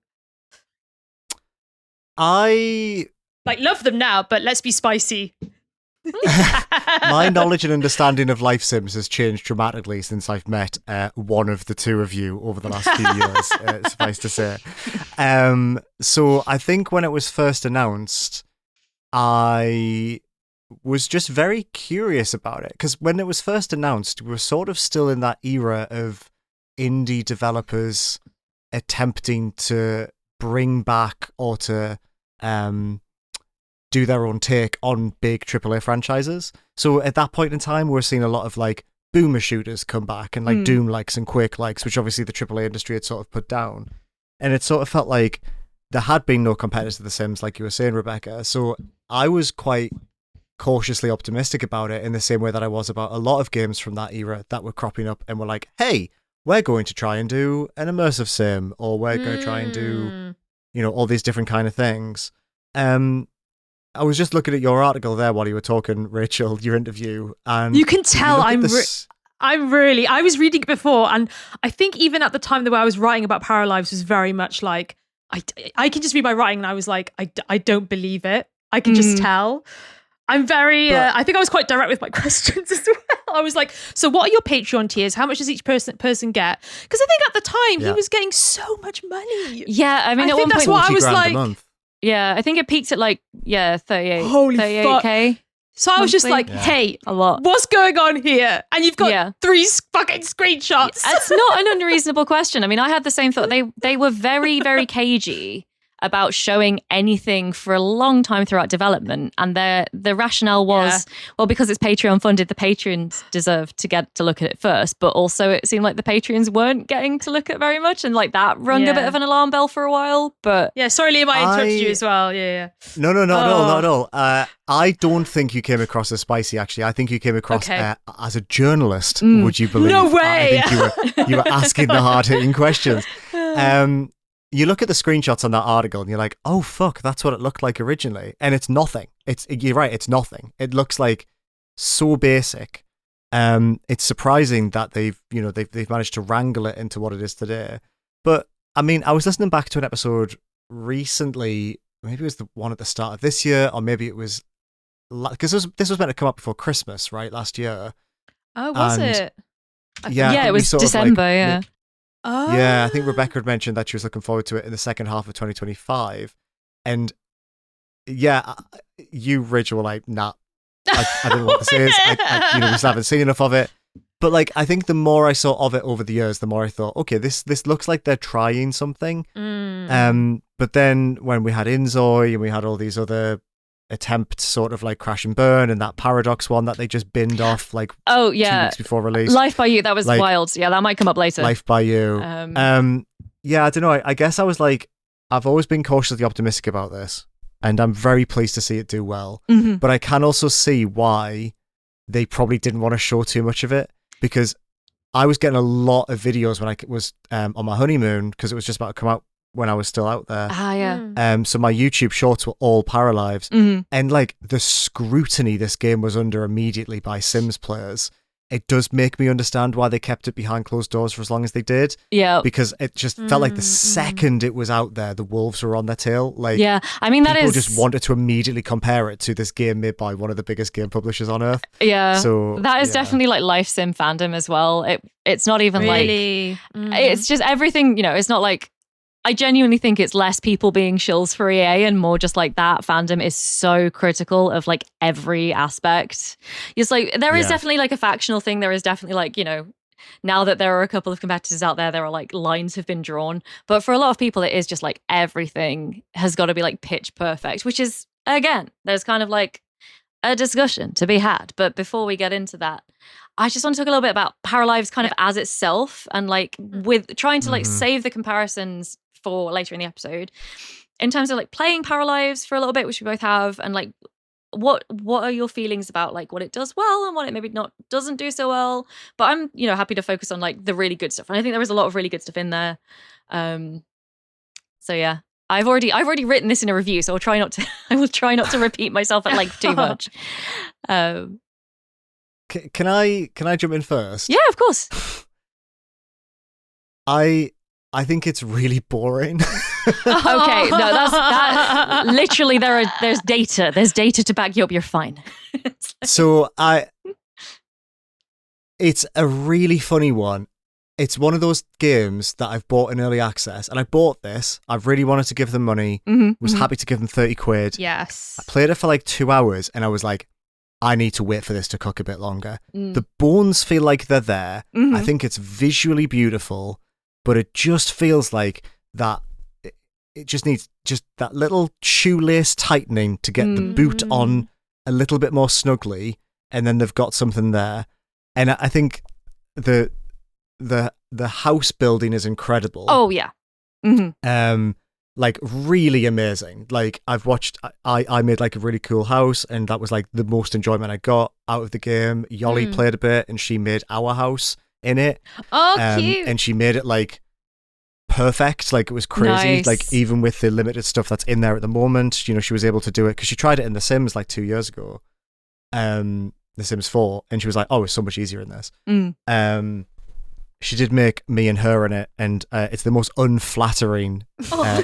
I
love them now, but let's be spicy.
My knowledge and understanding of life sims has changed dramatically since I've met one of the two of you over the last few years, suffice to say. So I think when it was first announced, I was just very curious about it, because when it was first announced, we were sort of still in that era of indie developers attempting to bring back or to do their own take on big AAA franchises. So at that point in time, we're seeing a lot of like boomer shooters come back and like Doom likes and Quake likes, which obviously the AAA industry had sort of put down. And it sort of felt like there had been no competitors to The Sims, like you were saying, Rebecca. So I was quite cautiously optimistic about it in the same way that I was about a lot of games from that era that were cropping up and were like, hey, we're going to try and do an immersive sim, or we're going to try and do, you know, all these different kind of things. I was just looking at your article there while you were talking, Rachel, your interview, and
you can tell I was reading it before, and I think even at the time the way I was writing about Paralives was very much like, I can just read my writing and I was like, I don't believe it. I can just tell. I'm very, I think I was quite direct with my questions as well. I was like, so what are your Patreon tiers? How much does each person get? Because I think at the time he was getting so much money.
Yeah, I mean,
I
at
think
one
that's
point,
what I was like.
Yeah, I think it peaked at like, 38.
Holy
38K.
So I was just like, hey,
a lot.
What's going on here? And you've got 3 fucking screenshots.
It's not an unreasonable question. I mean, I had the same thought. They were very, very cagey about showing anything for a long time throughout development, and the rationale was well, because it's Patreon funded, the patrons deserve to get to look at it first, but also it seemed like the patrons weren't getting to look at very much, and like that rung a bit of an alarm bell for a while. But
sorry Liam, I interrupted you as well.
No, not at all. I don't think you came across as spicy, actually. I think you came across as a journalist, would you believe?
No way.
I think you were asking the hard-hitting questions. You look at the screenshots on that article and you're like, oh, fuck, that's what it looked like originally. And it's nothing. You're right, it's nothing. It looks like so basic. It's surprising that they've managed to wrangle it into what it is today. But, I mean, I was listening back to an episode recently, maybe it was the one at the start of this year, or maybe it was, because this was meant to come up before Christmas, right, last year.
Oh, was it?
Yeah, it was December,
Oh.
Yeah, I think Rebecca had mentioned that she was looking forward to it in the second half of 2025. And yeah, you, Rachel, were like, nah, I don't know what this is. We still haven't seen enough of it. But like, I think the more I saw of it over the years, the more I thought, okay, this looks like they're trying something. But then when we had Inzoi and we had all these other attempt sort of like Crash and Burn and that Paradox one that they just binned off like 2 weeks before release.
Life by You, that was like, wild. Yeah, that might come up later.
Life by You. Yeah, I don't know. I guess I was like, I've always been cautiously optimistic about this, and I'm very pleased to see it do well. But I can also see why they probably didn't want to show too much of it, because I was getting a lot of videos when I was on my honeymoon, because it was just about to come out when I was still out there. So my YouTube shorts were all Paralives. And like the scrutiny this game was under immediately by Sims players, it does make me understand why they kept it behind closed doors for as long as they did. Yeah. Because it just felt like the second it was out there, the wolves were on their tail. Like,
I mean,
people just wanted to immediately compare it to this game made by one of the biggest game publishers on earth.
Yeah.
So
that is definitely like life sim fandom as well. It's not even like, it's just everything, it's not like, I genuinely think it's less people being shills for EA and more just like that fandom is so critical of like every aspect. It's like, there is definitely like a factional thing. There is definitely like, now that there are a couple of competitors out there, there are like lines have been drawn. But for a lot of people, it is just like everything has got to be like pitch perfect, which is, again, there's kind of like a discussion to be had. But before we get into that, I just want to talk a little bit about Paralives kind of as itself, and like with trying to like save the comparisons for later in the episode in terms of like playing Paralives for a little bit, which we both have, and like what are your feelings about like what it does well and what it maybe not doesn't do so well. But I'm happy to focus on like the really good stuff, and I think there is a lot of really good stuff in there. So yeah, I've already written this in a review, so I will try not to repeat myself at like too much.
Can I jump in first?
Yeah, of course.
I think it's really boring.
Okay, no, that literally there's data. There's data to back you up. You're fine.
So it's a really funny one. It's one of those games that I've bought in early access, and I bought this. I've really wanted to give them money. Was happy to give them 30 quid.
Yes.
I played it for like 2 hours, and I was like, I need to wait for this to cook a bit longer. The bones feel like they're there. I think it's visually beautiful, but it just feels like that it just needs just that little shoelace tightening to get the boot on a little bit more snugly, and then they've got something there. And I think the house building is incredible.
Oh yeah.
Like really amazing. Like I've watched, I made like a really cool house, and that was like the most enjoyment I got out of the game. Yoli played a bit, and she made our house in it.
Oh, cute!
And she made it like perfect. Like it was crazy.
Nice.
Like even with the limited stuff that's in there at the moment, you know, she was able to do it because she tried it in The Sims like 2 years ago, The Sims 4, and she was like, "Oh, it's so much easier in this." She did make me and her in it, and it's the most unflattering.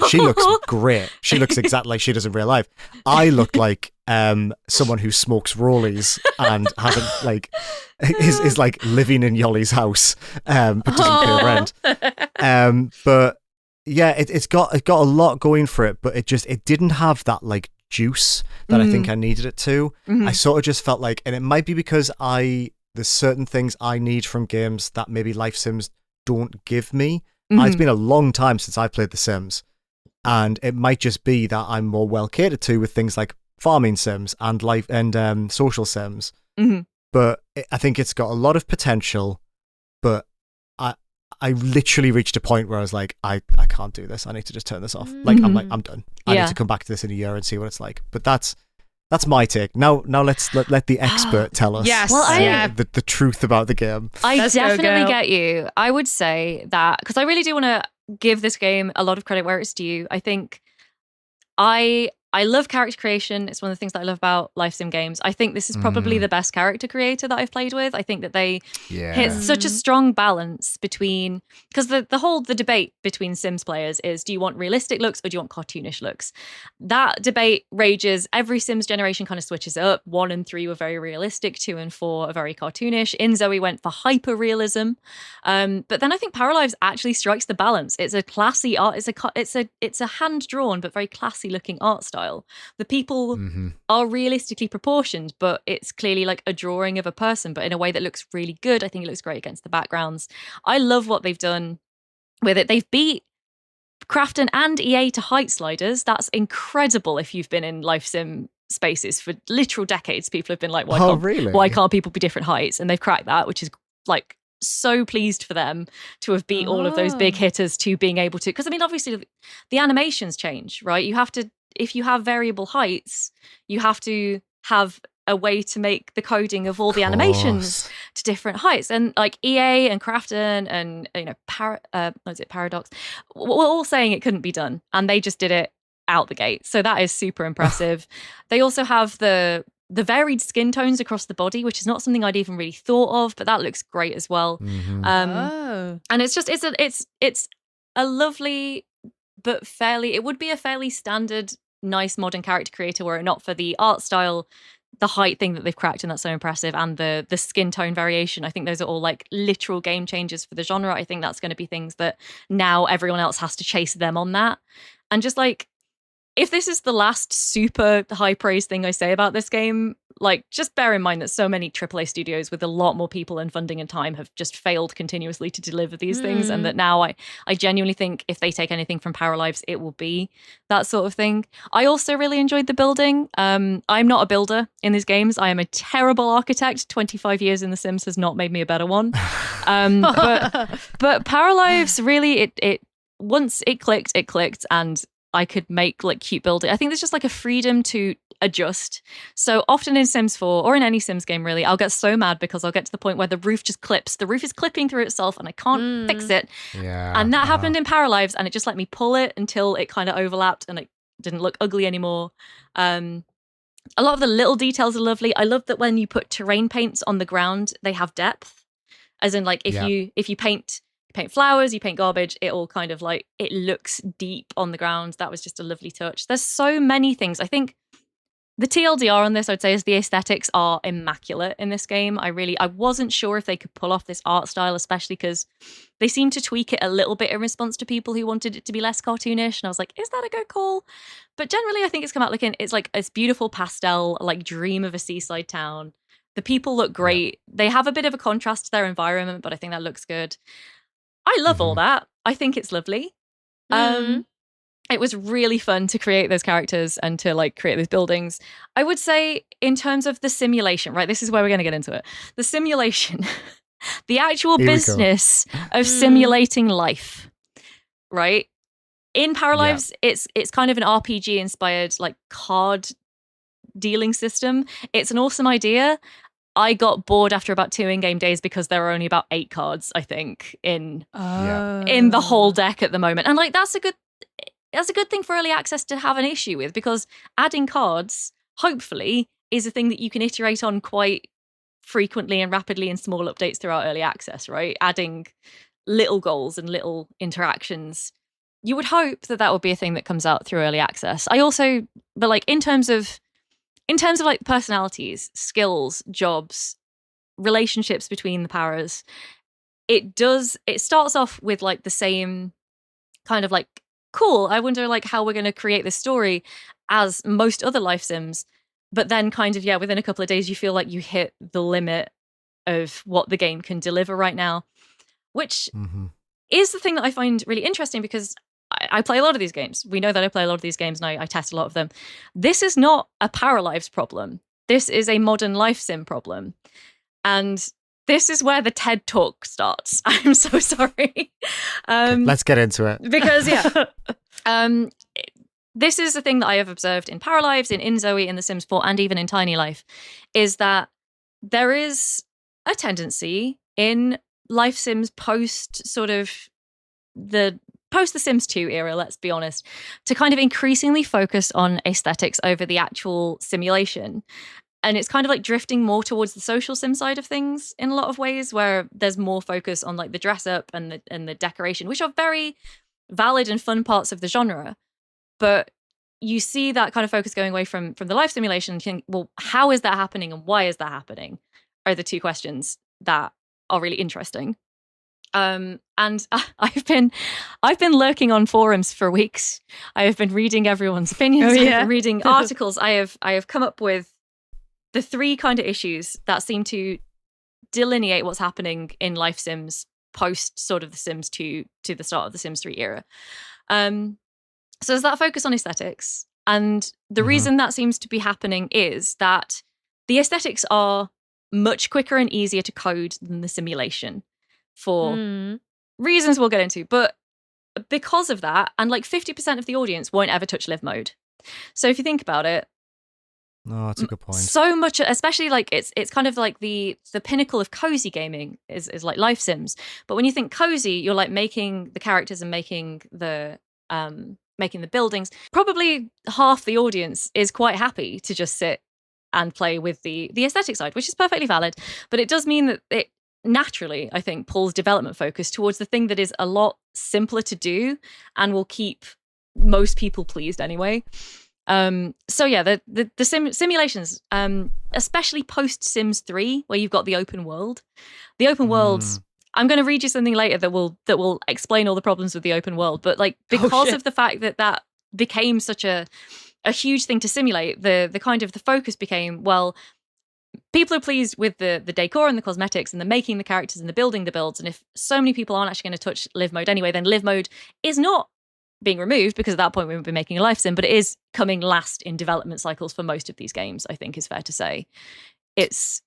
She looks great. She looks exactly like she does in real life. I look like someone who smokes rollies and hasn't like is like living in Yoli's house, but doesn't pay rent. But yeah, it's got a lot going for it, but it didn't have that like juice that I think I needed it to. I sort of just felt like, and it might be because there's certain things I need from games that maybe Life Sims don't give me. It's been a long time since I played The Sims, and it might just be that I'm more well catered to with things like farming sims and life and social sims. But I think it's got a lot of potential. But I literally reached a point where I was like, I can't do this. I need to just turn this off. Like I'm done. I need to come back to this in a year and see what it's like. But that's my take. Now let's let the expert tell us the truth about the game.
Let's definitely get you. I would say that, because I really do want to give this game a lot of credit where it's due. I think I love character creation. It's one of the things that I love about life sim games. I think this is probably the best character creator that I've played with. I think that they hit such a strong balance between, because the debate between Sims players is, do you want realistic looks or do you want cartoonish looks? That debate rages. Every Sims generation kind of switches it up. 1 and 3 were very realistic. 2 and 4 are very cartoonish. In Zoe went for hyper realism. But then I think Paralives actually strikes the balance. It's a classy art. It's a hand drawn but very classy looking art style. The people are realistically proportioned, but it's clearly like a drawing of a person, but in a way that looks really good. I think it looks great against the backgrounds. I love what they've done with it. They've beat Crafton and EA to height sliders. That's incredible. If you've been in life sim spaces for literal decades, people have been like, why can't people be different heights? And they've cracked that, which is like so pleased for them to have beat all of those big hitters to being able to, because I mean, obviously the animations change, right? You have to, if you have variable heights, you have to have a way to make the coding of all the animations to different heights. And like EA and Crafton and, you know, Paradox, we're all saying it couldn't be done. And they just did it out the gate. So that is super impressive. They also have the varied skin tones across the body, which is not something I'd even really thought of, but that looks great as well. And it's just, it's a lovely, but it would be a fairly standard, nice modern character creator were it not for the art style, the height thing that they've cracked, and that's so impressive, and the skin tone variation. I think those are all like literal game changers for the genre. I think that's going to be things that now everyone else has to chase them on that. And just like, if this is the last super high praise thing I say about this game, like, just bear in mind that so many AAA studios with a lot more people and funding and time have just failed continuously to deliver these things, and that now I genuinely think if they take anything from Paralives, it will be that sort of thing. I also really enjoyed the building. I'm not a builder in these games. I am a terrible architect. 25 years in The Sims has not made me a better one. But Paralives really, it once it clicked, and I could make like cute building. I think there's just like a freedom to adjust. So often in Sims 4 or in any Sims game really, I'll get so mad because I'll get to the point where the roof just clips. The roof is clipping through itself and I can't fix it.
Yeah.
And that happened in Paralives, and it just let me pull it until it kind of overlapped and it didn't look ugly anymore. A lot of the little details are lovely. I love that when you put terrain paints on the ground, they have depth. As in like if you paint flowers, you paint garbage, it all kind of like, it looks deep on the ground. That was just a lovely touch. There's so many things. I think the TLDR on this, I would say, is the aesthetics are immaculate in this game. I wasn't sure if they could pull off this art style, especially because they seem to tweak it a little bit in response to people who wanted it to be less cartoonish. And I was like, is that a good call? But generally, I think it's come out looking, it's like this beautiful pastel, like dream of a seaside town. The people look great. They have a bit of a contrast to their environment, but I think that looks good. I love all that. I think it's lovely. it was really fun to create those characters and to like create those buildings. I would say in terms of the simulation, right? This is where we're going to get into it. The simulation, the actual business of simulating life, right? In Paralives, it's kind of an RPG inspired like card dealing system. It's an awesome idea. I got bored after about 2 in-game days because there are only about 8 cards, I think, in the whole deck at the moment. And like that's a good thing for early access to have an issue with, because adding cards, hopefully, is a thing that you can iterate on quite frequently and rapidly in small updates throughout early access, right? Adding little goals and little interactions. You would hope that would be a thing that comes out through early access. But like in terms of like personalities, skills, jobs, relationships between the paras, it starts off with like the same kind of like, cool, I wonder like how we're going to create this story as most other life sims. But then kind of, within a couple of days, you feel like you hit the limit of what the game can deliver right now, which is the thing that I find really interesting, because I play a lot of these games. We know that I play a lot of these games, and I test a lot of them. This is not a Paralives problem. This is a modern life sim problem. And this is where the TED Talk starts. I'm so sorry.
Let's get into it.
Because, this is the thing that I have observed in Paralives, in Zoe, in The Sims 4, and even in Tiny Life, is that there is a tendency in life sims post the Sims 2 era, let's be honest, to kind of increasingly focus on aesthetics over the actual simulation. And it's kind of like drifting more towards the social sim side of things in a lot of ways, where there's more focus on like the dress up and the decoration, which are very valid and fun parts of the genre. But you see that kind of focus going away from the life simulation and think, well, how is that happening and why is that happening? Are the 2 questions that are really interesting. And I've been lurking on forums for weeks. I have been reading everyone's opinions. I've been reading articles. I have come up with the 3 kind of issues that seem to delineate what's happening in life sims post sort of the Sims 2 to the start of the Sims 3 era. So there's that focus on aesthetics. And the reason that seems to be happening is that the aesthetics are much quicker and easier to code than the simulation, for reasons we'll get into. But because of that, and like 50% of the audience won't ever touch live mode. So if you think about it,
no, that's a good point.
So much, especially like it's kind of like the pinnacle of cozy gaming is like life sims. But when you think cozy, you're like making the characters and making the buildings. Probably half the audience is quite happy to just sit and play with the aesthetic side, which is perfectly valid. But it does mean that it naturally, I think, pulls development focus towards the thing that is a lot simpler to do and will keep most people pleased anyway. So yeah, the simulations, especially post Sims 3, where you've got the open world. The open world, I'm going to read you something later that will explain all the problems with the open world. But like, because of the fact that became such a huge thing to simulate, the kind of the focus became, well, people are pleased with the decor and the cosmetics and the making the characters and the building the builds. And if so many people aren't actually going to touch live mode anyway, then live mode is not being removed, because at that point we would be making a life sim, but it is coming last in development cycles for most of these games, I think is fair to say. It's,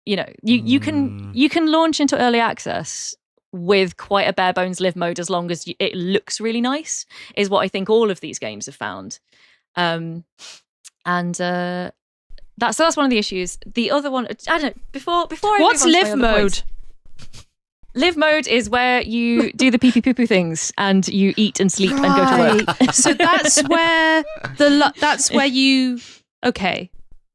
you know, you can launch into early access with quite a bare bones live mode as long as it looks really nice, is what I think all of these games have found. That's one of the issues. The other one, I don't know, before I
what's
move on to
live
my other
mode?
points, live mode is where you do the pee pee poo poo things and you eat and sleep and go to work.
So that's where you okay.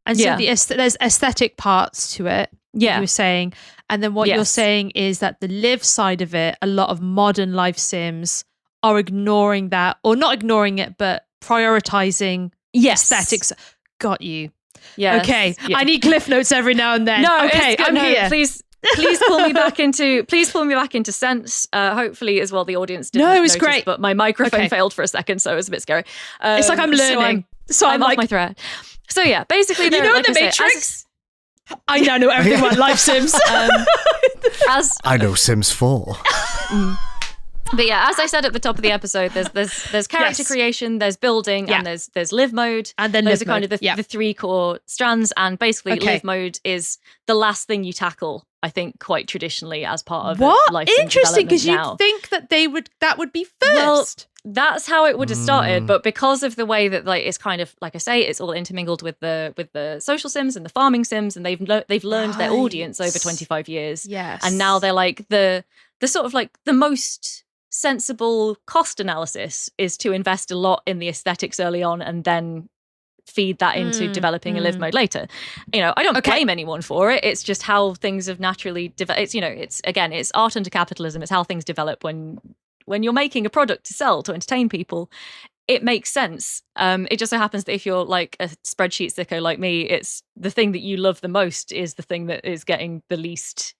And so there's aesthetic parts to it.
Yeah,
you were saying, and then what you're saying is that the live side of it, a lot of modern life sims are ignoring that, or not ignoring it, but prioritizing aesthetics. Got you.
Yeah.
Okay. Yeah. I need cliff notes every now and then.
No.
Okay. I'm here.
Please pull me back into sense. Hopefully, as well, the audience didn't.
No, it was
notice,
great.
But my microphone failed for a second, so it was a bit scary.
It's like I'm learning.
So I'm off my thread. So yeah, basically,
you know,
like
the Matrix. I now know everything about life sims.
I know Sims 4.
But yeah, as I said at the top of the episode, there's character creation, there's building, and there's live mode.
And then
those
live
are kind
mode.
of the three core strands. And basically, live mode is the last thing you tackle, I think, quite traditionally as part of life.
Interesting, because you'd think that that would be first.
Well, that's how it would have started, but because of the way that it's kind of, like I say, it's all intermingled with the social sims and the farming sims, and they've learned their audience over 25 years.
Yes,
and now they're like the sort of like the most sensible cost analysis is to invest a lot in the aesthetics early on and then feed that into developing a live mode later. I don't blame anyone for it. It's just how things have naturally developed. It's art under capitalism. It's how things develop when you're making a product to sell, to entertain people. It makes sense. It just so happens that if you're like a spreadsheet sicko like me, it's the thing that you love the most is the thing that is getting the least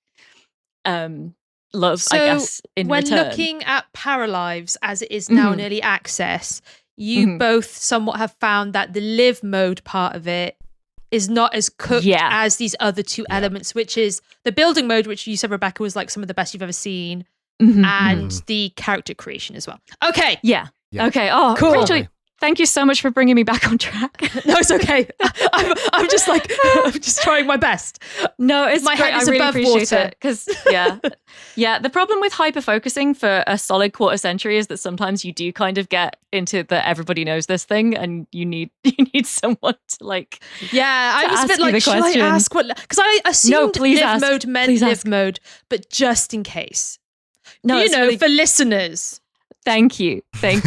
love, I guess, in
when
return.
Looking at Paralives as it is now in early access, you both somewhat have found that the live mode part of it is not as cooked as these other two elements, which is the building mode, which you said, Rebecca, was like some of the best you've ever seen, and the character creation as well. Okay.
Yeah. Okay. Oh,
cool.
Rachel, thank you so much for bringing me back on track.
No, it's okay. I'm just like, I'm just trying my best.
No, it's
my
great.
head is
I really
above
appreciate
water.
it because the problem with hyper focusing for a solid quarter century is that sometimes you do kind of get into the everybody knows this thing, and you need someone to like.
Yeah, I was a bit like, should I ask what? Because I assumed live mode meant live mode, but just in case,
no, really,
for listeners.
Thank you.
Okay.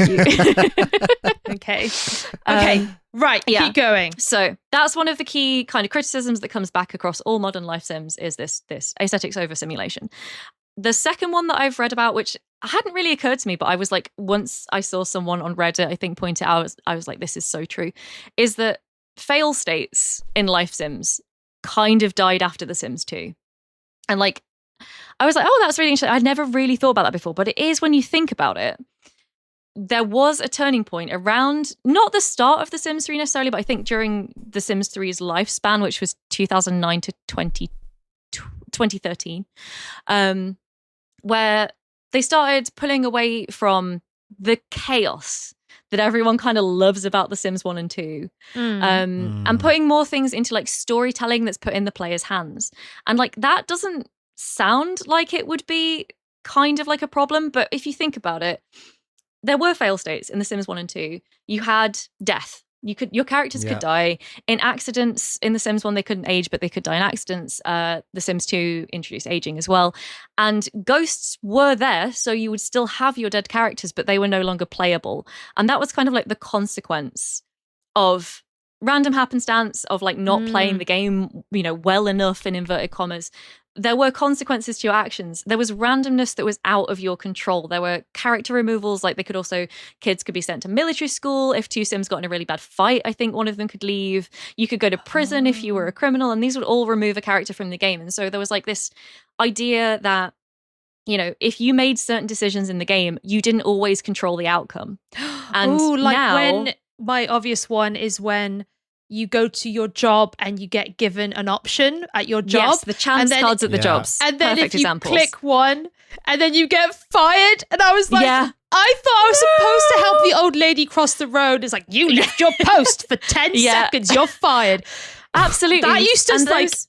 Right. Keep going.
So that's one of the key kind of criticisms that comes back across all modern life sims is this aesthetics over simulation. The second one that I've read about, which hadn't really occurred to me, but I was like, once I saw someone on Reddit, I think, point it out, I was like, this is so true, is that fail states in life sims kind of died after The Sims 2. And like, I was like, oh, that's really interesting. I'd never really thought about that before, but it is when you think about it. There was a turning point around, not the start of The Sims 3 necessarily, but I think during The Sims 3's lifespan, which was 2009 to 2013, where they started pulling away from the chaos that everyone kind of loves about The Sims 1 and 2, and putting more things into like storytelling that's put in the player's hands. And like that doesn't sound like it would be kind of like a problem, but if you think about it, there were fail states in The Sims 1 and 2. You had death. Your characters could die in accidents. In The Sims 1 they couldn't age, but they could die in accidents. The Sims 2 introduced aging as well, and ghosts were there, so you would still have your dead characters, but they were no longer playable. And that was kind of like the consequence of random happenstance of like not playing the game well enough, in inverted commas. There were consequences to your actions. There was randomness that was out of your control. There were character removals, like kids could be sent to military school if two Sims got in a really bad fight. I think one of them could leave. You could go to prison if you were a criminal, and these would all remove a character from the game. And so there was like this idea that, if you made certain decisions in the game, you didn't always control the outcome. And
when my obvious one is when you go to your job and you get given an option at your job.
Yes, the chance cards at the jobs.
And then
Perfect
if you
examples.
click one and then you get fired. And I was like, I thought I was supposed to help the old lady cross the road. It's like, you left your post for 10 seconds, you're fired.
Absolutely.
That used to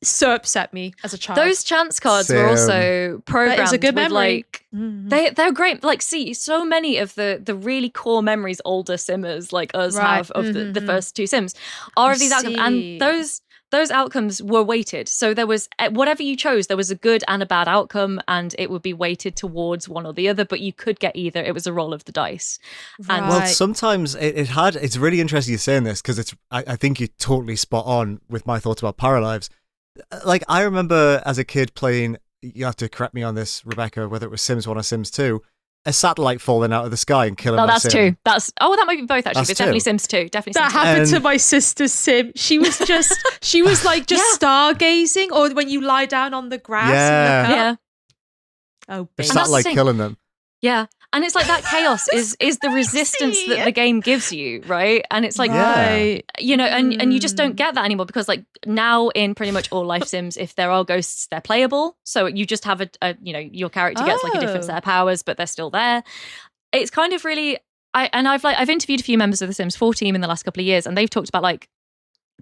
so upset me as a child.
Those chance cards were also programmed.
That is a good memory.
They're great. Like, see, so many of the really core memories older simmers like us have of the first two Sims are of these outcomes. And those outcomes were weighted. So there was, whatever you chose, there was a good and a bad outcome, and it would be weighted towards one or the other, but you could get either. It was a roll of the dice.
Right.
Well, sometimes it's really interesting you're saying this, because I think you're totally spot on with my thoughts about Paralives. Like, I remember as a kid playing, you have to correct me on this, Rebecca, whether it was Sims 1 or Sims 2, a satellite falling out of the sky and killing my Sim.
Two. That might be both, actually. But it's definitely Sims 2. Definitely
that
Sims 2.
happened to my sister's Sim. She was like stargazing, or when you lie down on the grass and look up.
Yeah.
Oh,
a
baby.
satellite killing them.
Yeah. And it's like that chaos is the resistance that the game gives you, right? And it's like, you know, and you just don't get that anymore because like now in pretty much all life sims, if there are ghosts, they're playable. So you just have a you know, your character gets like a different set of powers, but they're still there. It's kind of really, I've interviewed a few members of the Sims 4 team in the last couple of years, and they've talked about like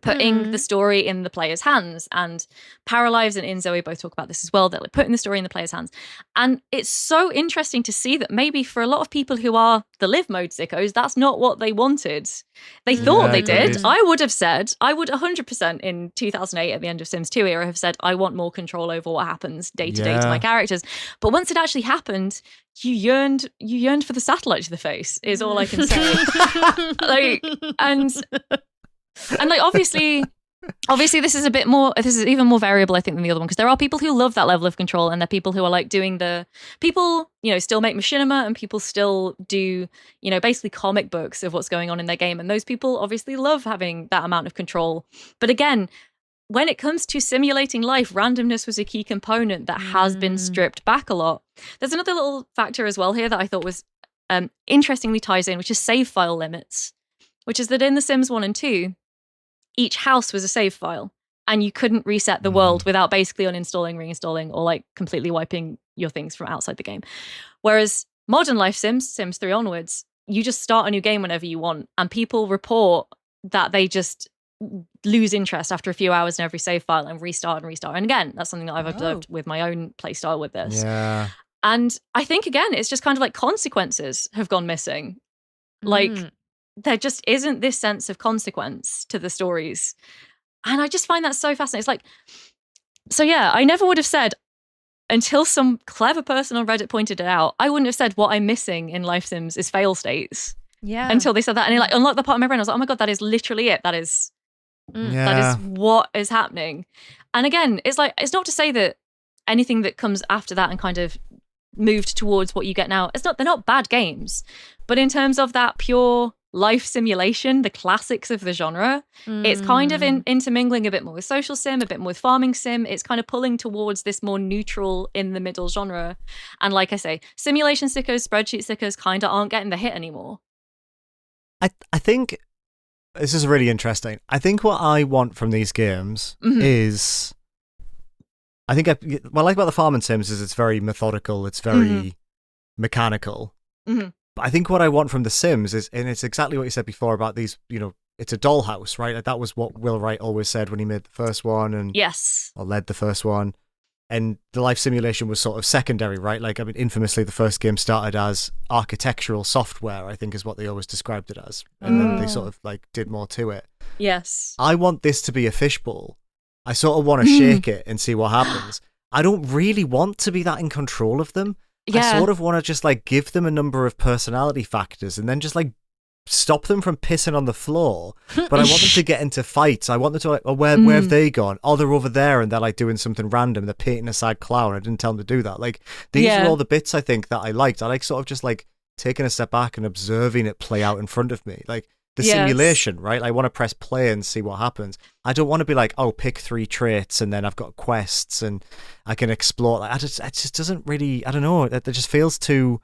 putting the story in the player's hands, and Paralives and Inzoe both talk about this as well, that like putting the story in the player's hands. And it's so interesting to see that maybe for a lot of people who are the live mode sickos, that's not what they wanted. They thought they did. I would 100% in 2008 at the end of Sims 2 era have said, I want more control over what happens day to day to my characters. But once it actually happened, you yearned for the satellite to the face is all I can say. Like, and like obviously this is even more variable I think than the other one, because there are people who love that level of control, and there are people who are like doing people, you know, still make machinima, and people still do, you know, basically comic books of what's going on in their game, and those people obviously love having that amount of control. But again, when it comes to simulating life, randomness was a key component that has been stripped back a lot. There's another little factor as well here that I thought was interestingly ties in, which is save file limits, which is that in The Sims 1 and 2, each house was a save file, and you couldn't reset the world without basically uninstalling, reinstalling, or like completely wiping your things from outside the game. Whereas modern life Sims 3 onwards, you just start a new game whenever you want, and people report that they just lose interest after a few hours in every save file and restart. And again, that's something that I've observed with my own playstyle with this. Yeah. And I think, again, it's just kind of like consequences have gone missing. Like, there just isn't this sense of consequence to the stories. And I just find that so fascinating. It's like, so yeah, I never would have said, until some clever person on Reddit pointed it out, I wouldn't have said what I'm missing in life sims is fail states. Yeah. Until they said that. And it like unlocked the part of my brain. I was like, oh my God, that is literally it. That is what is happening. And again, it's like, it's not to say that anything that comes after that and kind of moved towards what you get now, they're not bad games. But in terms of that pure life simulation, the classics of the genre, it's kind of intermingling a bit more with social sim, a bit more with farming sim. It's kind of pulling towards this more neutral in the middle genre. And like I say, simulation sickos, spreadsheet sickos kind of aren't getting the hit anymore.
I think this is really interesting. I think what I want from these games is, what I like about the farming sims is it's very methodical, it's very mechanical. But I think what I want from the Sims is, and it's exactly what you said before about these, you know, it's a dollhouse, right? Like that was what Will Wright always said when he made the first one or led the first one. And the life simulation was sort of secondary, right? Like, I mean, infamously, the first game started as architectural software, I think is what they always described it as. And then they sort of like did more to it. Yes. I want this to be a fishbowl. I sort of want to shake it and see what happens. I don't really want to be that in control of them. I sort of want to just like give them a number of personality factors and then just like stop them from pissing on the floor. But I want them to get into fights. I want them to like, oh, where have they gone? Oh, they're over there and they're like doing something random. They're painting a sad clown. I didn't tell them to do that. Like these are all the bits I think that I liked. I like sort of just like taking a step back and observing it play out in front of me. Like the simulation, right? I want to press play and see what happens. I don't want to be like, oh, pick 3 traits and then I've got quests and I can explore. Like, it just doesn't really, I don't know. It just feels too,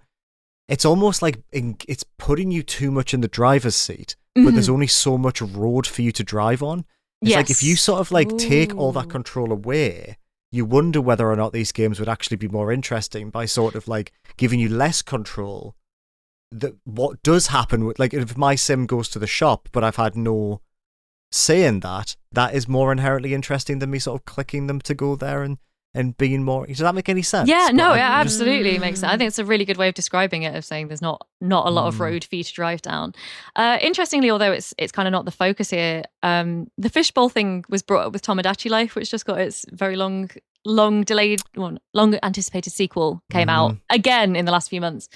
it's almost like it's putting you too much in the driver's seat, but there's only so much road for you to drive on. It's like if you sort of like take all that control away, you wonder whether or not these games would actually be more interesting by sort of like giving you less control. That what does happen with, like, if my sim goes to the shop but I've had no say in that is more inherently interesting than me sort of clicking them to go there and being more. Does that make any sense?
Yeah, no, it absolutely makes sense. I think it's a really good way of describing it, of saying there's not a lot of road for you to drive down. Interestingly, although it's kind of not the focus here, the fishbowl thing was brought up with Tomodachi Life, which just got its very long anticipated sequel came out again in the last few months.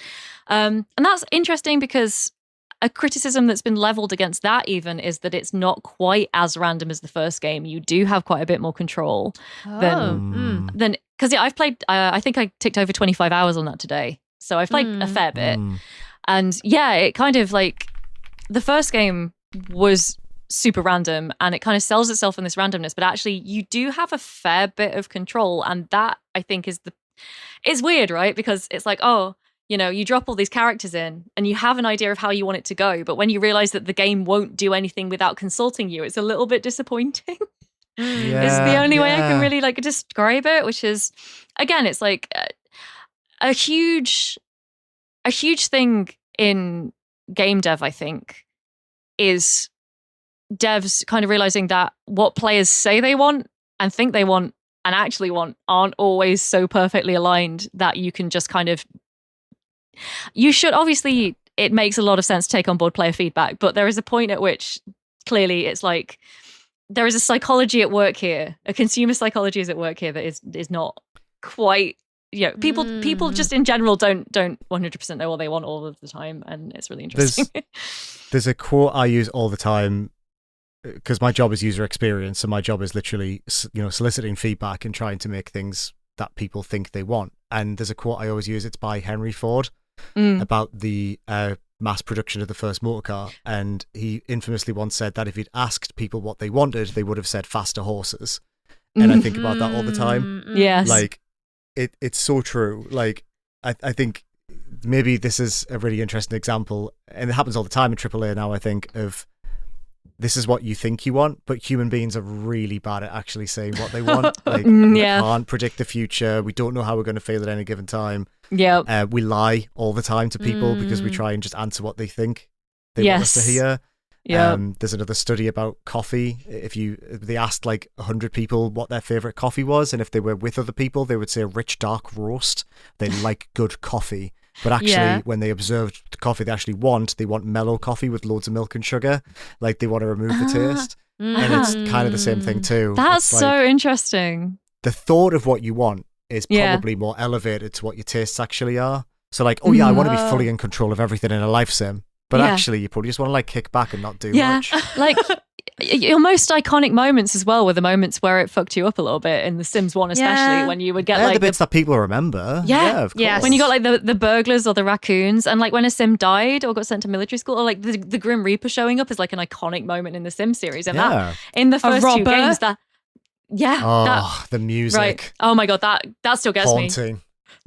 And that's interesting because a criticism that's been leveled against that even is that it's not quite as random as the first game. You do have quite a bit more control than because I've played, I think I ticked over 25 hours on that today. So I've played a fair bit. And yeah, it kind of like, the first game was super random and it kind of sells itself in this randomness, but actually you do have a fair bit of control, and that I think is weird, right? Because it's like, oh, you drop all these characters in and you have an idea of how you want it to go, but when you realize that the game won't do anything without consulting you, it's a little bit disappointing. Is the only way I can really like describe it, which is, again, it's like a huge thing in game dev, I think, is devs kind of realizing that what players say they want and think they want and actually want aren't always so perfectly aligned that you can just kind of, you should, obviously it makes a lot of sense to take on board player feedback, but there is a point at which clearly it's like there is a psychology at work here, a consumer psychology is at work here that is not quite, people just in general don't 100% know what they want all of the time, and it's really interesting.
There's a quote I use all the time because my job is user experience, and my job is literally soliciting feedback and trying to make things that people think they want. And there's a quote I always use. It's by Henry Ford about the mass production of the first motor car, and he infamously once said that if he'd asked people what they wanted, they would have said faster horses. And I think about that all the time.
Yes,
like it's so true. Like I think maybe this is a really interesting example, and it happens all the time in AAA now, I think, of this is what you think you want, but human beings are really bad at actually saying what they want. Like, we can't predict the future. We don't know how we're going to feel at any given time.
Yeah.
We lie all the time to people because we try and just answer what they think they want us to hear.
Yeah.
There's another study about coffee. They asked like 100 people what their favorite coffee was, and if they were with other people, they would say rich dark roast. They like good coffee. But actually, when they observed the coffee they actually want, they want mellow coffee with loads of milk and sugar. Like, they want to remove the taste. And it's kind of the same thing too.
That's so interesting.
The thought of what you want is probably more elevated to what your tastes actually are. So like, oh yeah, I want to be fully in control of everything in a life sim. But actually, you probably just want to like kick back and not do much.
Like your most iconic moments as well were the moments where it fucked you up a little bit in The Sims 1, especially when you would get like
the bits that people remember.
Yeah,
of course.
When you got like the burglars or the raccoons, and like when a sim died or got sent to military school, or like the Grim Reaper showing up is like an iconic moment in the Sim series, and that in the first two games that
the music.
Right. Oh my god, that still gets
haunting.
me.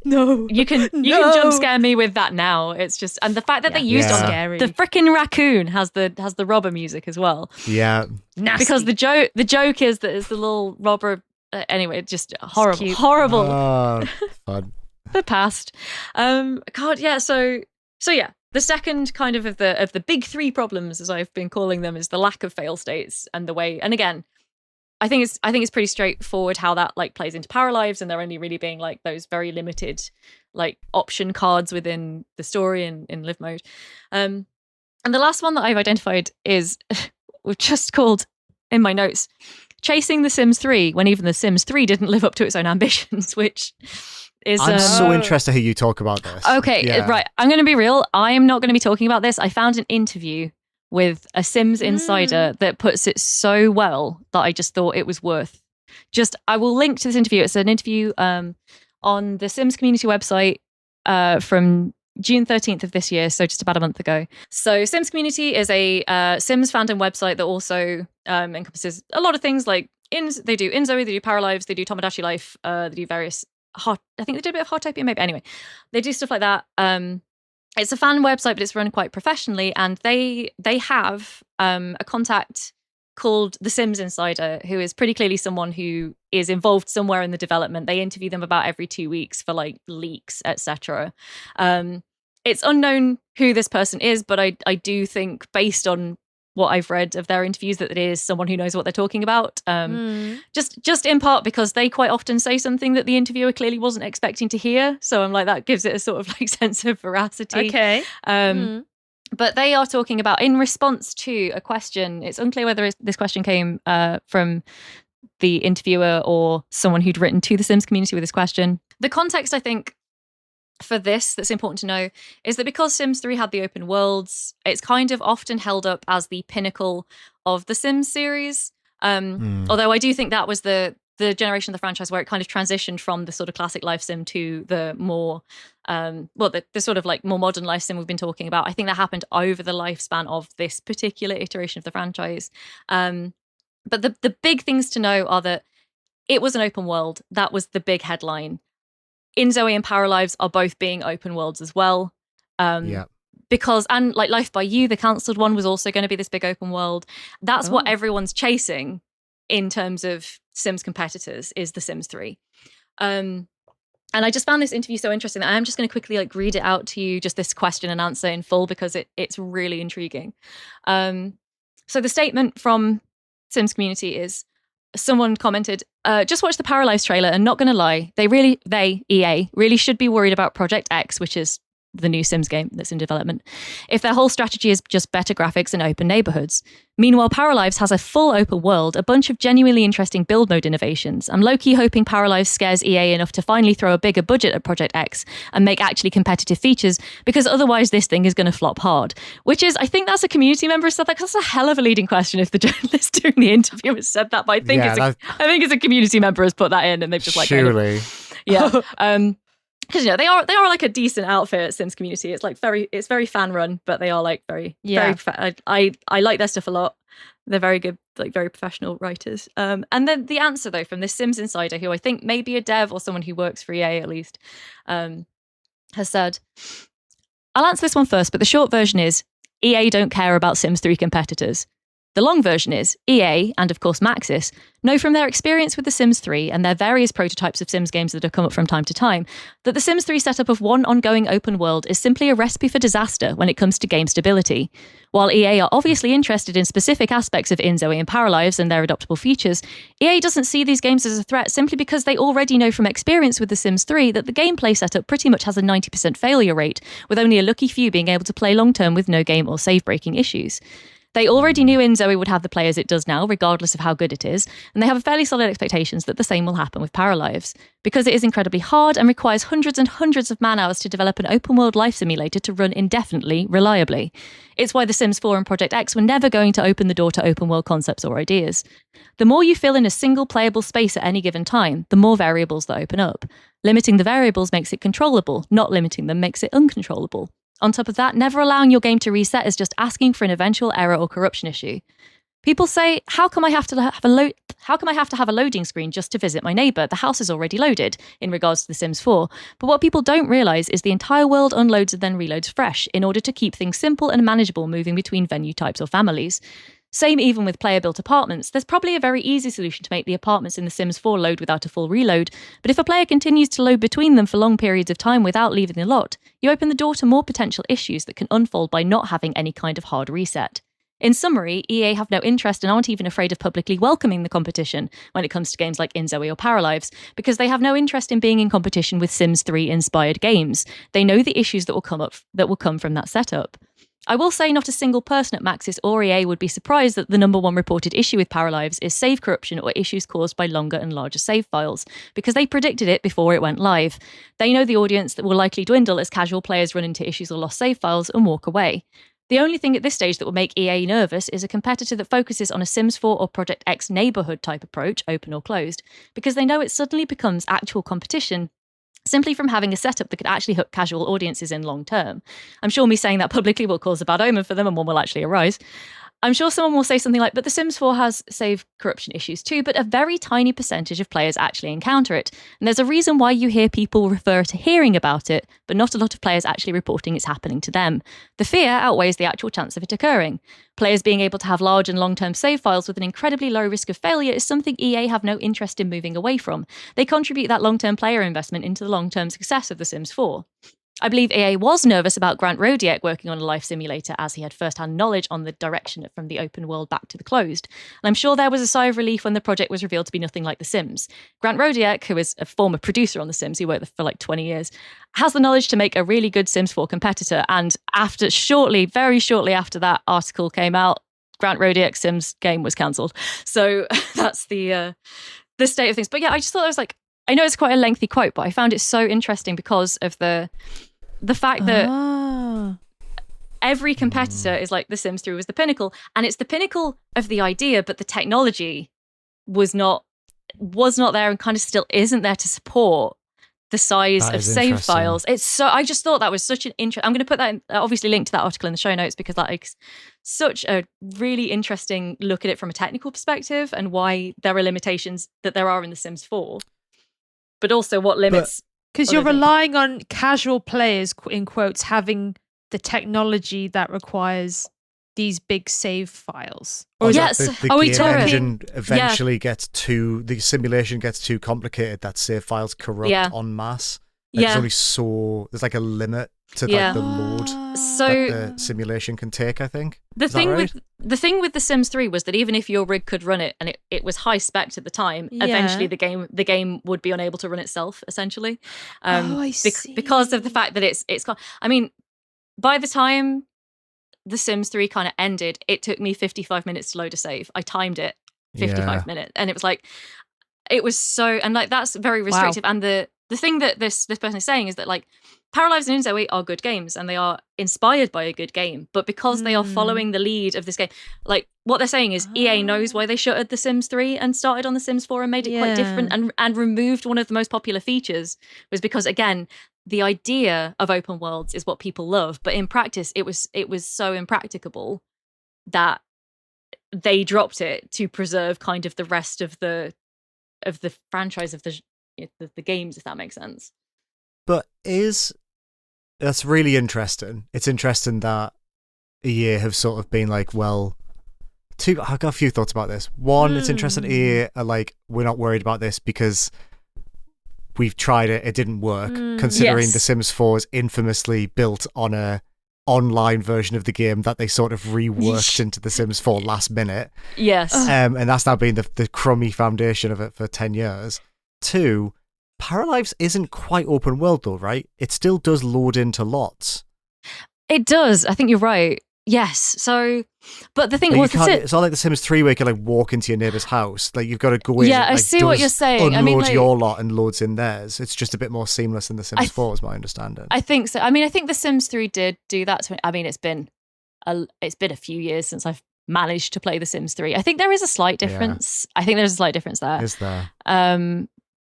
No, you can jump scare me with that now. It's just, and the fact that they used the freaking raccoon has the robber music as well.
Yeah,
nasty.
Because the joke is that it's the little robber. Anyway, just horrible.
Fun.
The past. God, yeah. So yeah. The second kind of the big three problems, as I've been calling them, is the lack of fail states and the way. And again, I think it's pretty straightforward how that like plays into Paralives, and there only really being like those very limited like option cards within the story and in live mode. And the last one that I've identified is we've just called in my notes Chasing the Sims 3 when even the Sims 3 didn't live up to its own ambitions, which is
I'm so interested to hear you talk about this.
Okay, right. I'm going to be real. I am not going to be talking about this. I found an interview with a Sims insider that puts it so well that I just thought it was worth. I will link to this interview. It's an interview on the Sims community website from June 13th of this year, so just about a month ago. So Sims Community is a Sims fandom website that also encompasses a lot of things like they do Inzo, they do Paralives, they do Tomodachi Life, they do various I think they did a bit of Hot Typing maybe. Anyway, they do stuff like that. It's a fan website, but it's run quite professionally, and they have a contact called the Sims Insider, who is pretty clearly someone who is involved somewhere in the development. They interview them about every 2 weeks for like leaks, etc. It's unknown who this person is, but I do think, based on what I've read of their interviews, that it is someone who knows what they're talking about. Just in part because they quite often say something that the interviewer clearly wasn't expecting to hear. So I'm like, that gives it a sort of like sense of veracity.
Okay.
But they are talking about, in response to a question, it's unclear whether this question came from the interviewer or someone who'd written to the Sims community with this question. The context, I think, for this that's important to know is that because Sims 3 had the open worlds, it's kind of often held up as the pinnacle of the Sims series. Although I do think that was the generation of the franchise where it kind of transitioned from the sort of classic life sim to the more the sort of like more modern life sim we've been talking about. I think that happened over the lifespan of this particular iteration of the franchise. But the big things to know are that it was an open world. That was the big headline. InZoe and Paralives are both being open worlds as well. Because, and like Life by You, the cancelled one, was also going to be this big open world. That's what everyone's chasing in terms of Sims competitors, is The Sims 3. And I just found this interview so interesting that I'm just going to quickly like read it out to you, just this question and answer in full, because it's really intriguing. So the statement from Sims community is, someone commented, just watched the Paralives trailer and not going to lie, EA, really should be worried about Project X, which is the new Sims game that's in development, if their whole strategy is just better graphics and open neighborhoods. Meanwhile, Paralives has a full open world, a bunch of genuinely interesting build mode innovations. I'm low-key hoping Paralives scares EA enough to finally throw a bigger budget at Project X and make actually competitive features, because otherwise this thing is going to flop hard. Which is, I think that's a community member who said that, because that's a hell of a leading question if the journalist doing the interview has said that, but I think it's a community member has put that in, and they've just like...
Surely.
Because they are like a decent outfit at Sims community. It's like it's very fan run, but they are like very I like their stuff a lot. They're very good, like very professional writers. And then the answer though from this Sims insider, who I think may be a dev or someone who works for EA at least, has said, "I'll answer this one first, but the short version is EA don't care about Sims 3 competitors. The long version is EA, and of course Maxis, know from their experience with The Sims 3 and their various prototypes of Sims games that have come up from time to time, that The Sims 3 setup of one ongoing open world is simply a recipe for disaster when it comes to game stability. While EA are obviously interested in specific aspects of InZoe and Paralives and their adoptable features, EA doesn't see these games as a threat simply because they already know from experience with The Sims 3 that the gameplay setup pretty much has a 90% failure rate, with only a lucky few being able to play long-term with no game or save-breaking issues. They already knew InZoe would have the play as it does now, regardless of how good it is, and they have fairly solid expectations that the same will happen with Paralives. Because it is incredibly hard and requires hundreds and hundreds of man-hours to develop an open-world life simulator to run indefinitely, reliably. It's why The Sims 4 and Project X were never going to open the door to open-world concepts or ideas. The more you fill in a single playable space at any given time, the more variables that open up. Limiting the variables makes it controllable, not limiting them makes it uncontrollable. On top of that, never allowing your game to reset is just asking for an eventual error or corruption issue. People say, how come I have to have a loading screen just to visit my neighbour? The house is already loaded, in regards to The Sims 4. But what people don't realise is the entire world unloads and then reloads fresh, in order to keep things simple and manageable moving between venue types or families. Same even with player-built apartments. There's probably a very easy solution to make the apartments in The Sims 4 load without a full reload, but if a player continues to load between them for long periods of time without leaving the lot, you open the door to more potential issues that can unfold by not having any kind of hard reset. In summary, EA have no interest and aren't even afraid of publicly welcoming the competition when it comes to games like InZoe or Paralives, because they have no interest in being in competition with Sims 3-inspired games. They know the issues that will come from that setup. I will say not a single person at Maxis or EA would be surprised that the number one reported issue with Paralives is save corruption or issues caused by longer and larger save files, because they predicted it before it went live. They know the audience that will likely dwindle as casual players run into issues or lost save files and walk away. The only thing at this stage that will make EA nervous is a competitor that focuses on a Sims 4 or Project X neighbourhood type approach, open or closed, because they know it suddenly becomes actual competition simply from having a setup that could actually hook casual audiences in long term. I'm sure me saying that publicly will cause a bad omen for them, and one will actually arise. I'm sure someone will say something like, but The Sims 4 has save corruption issues too, but a very tiny percentage of players actually encounter it. And there's a reason why you hear people refer to hearing about it, but not a lot of players actually reporting it's happening to them. The fear outweighs the actual chance of it occurring. Players being able to have large and long-term save files with an incredibly low risk of failure is something EA have no interest in moving away from. They contribute that long-term player investment into the long-term success of The Sims 4. I believe EA was nervous about Grant Rodiek working on a life simulator, as he had first-hand knowledge on the direction from the open world back to the closed. And I'm sure there was a sigh of relief when the project was revealed to be nothing like The Sims. Grant Rodiek, who is a former producer on The Sims, he worked for like 20 years, has the knowledge to make a really good Sims 4 competitor. And very shortly after that article came out, Grant Rodiek's Sims game was cancelled. So that's the state of things. But yeah, I just thought it was like, I know it's quite a lengthy quote, but I found it so interesting because of the fact that every competitor is like The Sims 3 was the pinnacle, and it's the pinnacle of the idea, but the technology was not there and kind of still isn't there to support the size of save files. I just thought that was such an interesting. I'm going to put that obviously link to that article in the show notes, because that is such a really interesting look at it from a technical perspective and why there are limitations that there are in The Sims 4, but also what limits
Because you're relying on casual players, in quotes, having the technology that requires these big save files.
Or
yes.
the game engine eventually the simulation gets too complicated that save files corrupt en masse. There's like a limit to like the load that the simulation can take, I think.
The thing with The Sims 3 was that even if your rig could run it and it was high spec at the time, eventually the game would be unable to run itself, essentially.
I see.
Because of the fact that it's got, I mean, by the time The Sims 3 kind of ended, it took me 55 minutes to load a save. I timed it 55 minutes, and it was like, it was so, and like that's very restrictive. And the thing that this person is saying is that like Paralives and Inzo are good games and they are inspired by a good game, but because they are following the lead of this game, like what they're saying is EA knows why they shuttered The Sims 3 and started on The Sims 4 and made it quite different and removed one of the most popular features, was because again, the idea of open worlds is what people love, but in practice it was so impracticable that they dropped it to preserve kind of the rest of the franchise of the games, if that makes sense.
But that's really interesting. It's interesting that EA have sort of been like, well, I've got a few thoughts about this. One, it's interesting EA are like, we're not worried about this because we've tried it didn't work, considering The Sims 4 is infamously built on a online version of the game that they sort of reworked into The Sims 4 last minute.
Yes.
And that's now been the crummy foundation of it for 10 years. Two, Paralives isn't quite open world though, right? It still does load into lots.
It does. I think you're right. Yes. So, but the thing was,
it's not like The Sims 3 where you can like walk into your neighbour's house. Like you've got to go in.
Yeah,
and,
I see what you're saying.
Unload your lot and loads in theirs. It's just a bit more seamless than The Sims 4, is my understanding.
I think so. I mean, I think The Sims 3 did do that to me. I mean, it's been a few years since I've managed to play The Sims 3. I think there is a slight difference. I think there's a slight difference there.
Is there?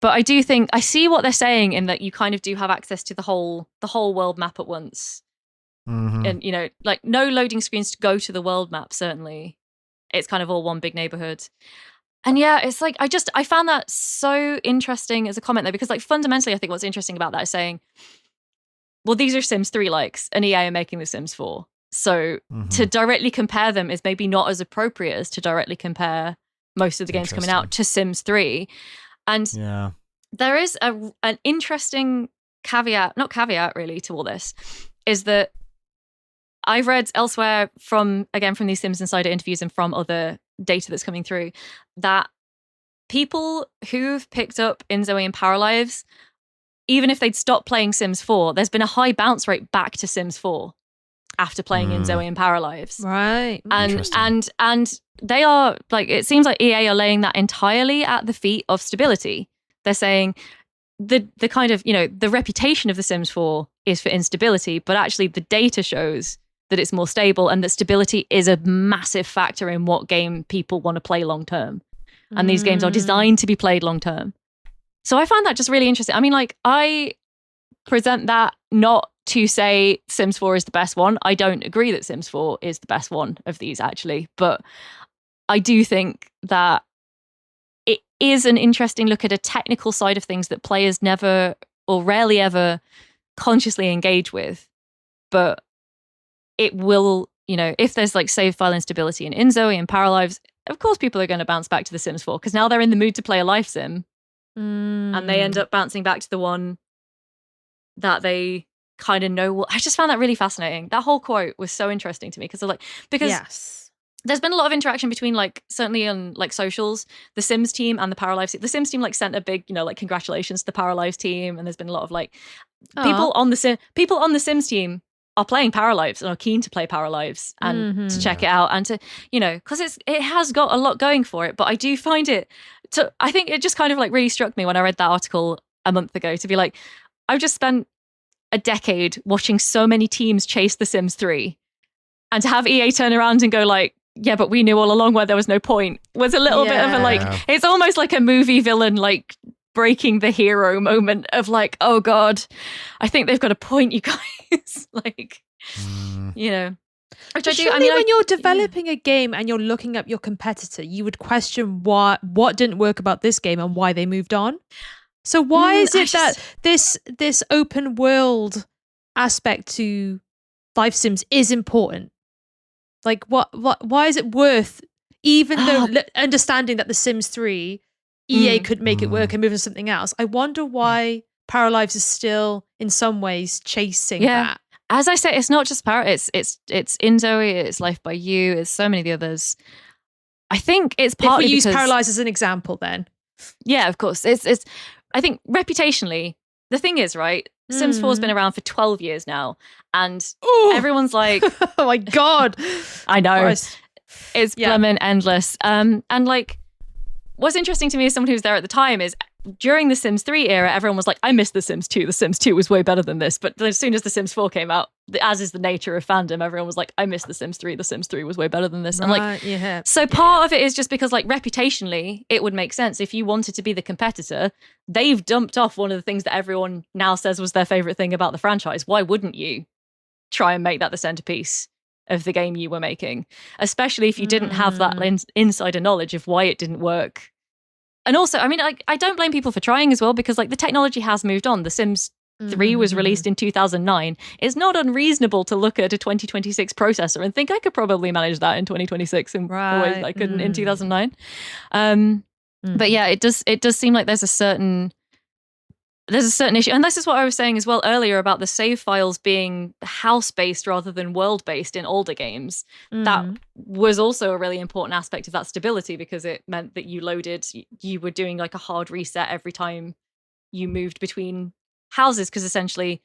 But I do think I see what they're saying in that you kind of do have access to the whole world map at once. And you know, like no loading screens to go to the world map. Certainly, it's kind of all one big neighborhood. And yeah, it's like I found that so interesting as a comment there, because like fundamentally, I think what's interesting about that is saying, well, these are Sims 3 likes, and EA are making the Sims 4. So to directly compare them is maybe not as appropriate as to directly compare most of the games coming out to Sims 3. And there is an interesting not caveat really to all this, is that I've read elsewhere from these Sims Insider interviews and from other data that's coming through, that people who've picked up Inzo and Paralives, even if they'd stopped playing Sims 4, there's been a high bounce rate back to Sims 4 after playing Inzo and Paralives.
Right.
And they are like, it seems like EA are laying that entirely at the feet of stability. They're saying the kind of, you know, the reputation of The Sims 4 is for instability, but actually the data shows that it's more stable and that stability is a massive factor in what game people want to play long term. And these games are designed to be played long term. So I find that just really interesting. I mean, like, I present that not to say Sims 4 is the best one. I don't agree that Sims 4 is the best one of these, actually. But I do think that it is an interesting look at a technical side of things that players never or rarely ever consciously engage with. But it will, you know, if there's like save file instability in Inzo and Paralives, of course people are going to bounce back to The Sims 4 because now they're in the mood to play a life sim. And they end up bouncing back to the one that they kind of know. I just found that really fascinating. That whole quote was so interesting to me because there's been a lot of interaction between, like, certainly on like socials, the Sims team and the Paralives team. The Sims team like sent a big, you know, like congratulations to the Paralives team, and there's been a lot of like people on the Sims team are playing Paralives and are keen to play Paralives and to check it out and to, you know, because it has got a lot going for it. But I do find I think it just kind of like really struck me when I read that article a month ago to be like, I've just spent a decade watching so many teams chase The Sims 3, and to have EA turn around and go like, yeah, but we knew all along where there was no point, was a little bit of a like, it's almost like a movie villain like breaking the hero moment of like, oh God, I think they've got a point, you guys. Like, you know. Which I do.
Surely, I mean, when you're developing a game and you're looking up your competitor, you would question what didn't work about this game and why they moved on. So why is it that this open world aspect to life sims is important? Like why is it worth, even though understanding that the Sims 3 EA could make it work and move to something else? I wonder why Paralives is still in some ways chasing that.
As I said, it's not just it's In Zoe, it's Life by You, it's so many of the others. I think it's partly
if we use
because,
Paralives as an example, then
yeah, of course, it's. I think reputationally, the thing is, right, Sims 4 has been around for 12 years now, and everyone's like,
oh my god,
I know,
Christ.
It's blooming endless. And like, what's interesting to me as someone who was there at the time is, during the Sims 3 era, everyone was like, I miss The Sims 2. The Sims 2 was way better than this. But as soon as The Sims 4 came out, as is the nature of fandom, everyone was like, I miss The Sims 3. The Sims 3 was way better than this. And like, so part of it is just because, like, reputationally, it would make sense. If you wanted to be the competitor, they've dumped off one of the things that everyone now says was their favorite thing about the franchise. Why wouldn't you try and make that the centerpiece of the game you were making? Especially if you didn't have that insider knowledge of why it didn't work. And also, I mean, I don't blame people for trying as well, because like the technology has moved on. The Sims 3 was released in 2009. It's not unreasonable to look at a 2026 processor and think I could probably manage that in 2026 in a way I couldn't in 2009. But yeah, it does seem like there's a certain issue. And this is what I was saying as well earlier about the save files being house-based rather than world-based in older games. That was also a really important aspect of that stability, because it meant that you were doing like a hard reset every time you moved between houses, because essentially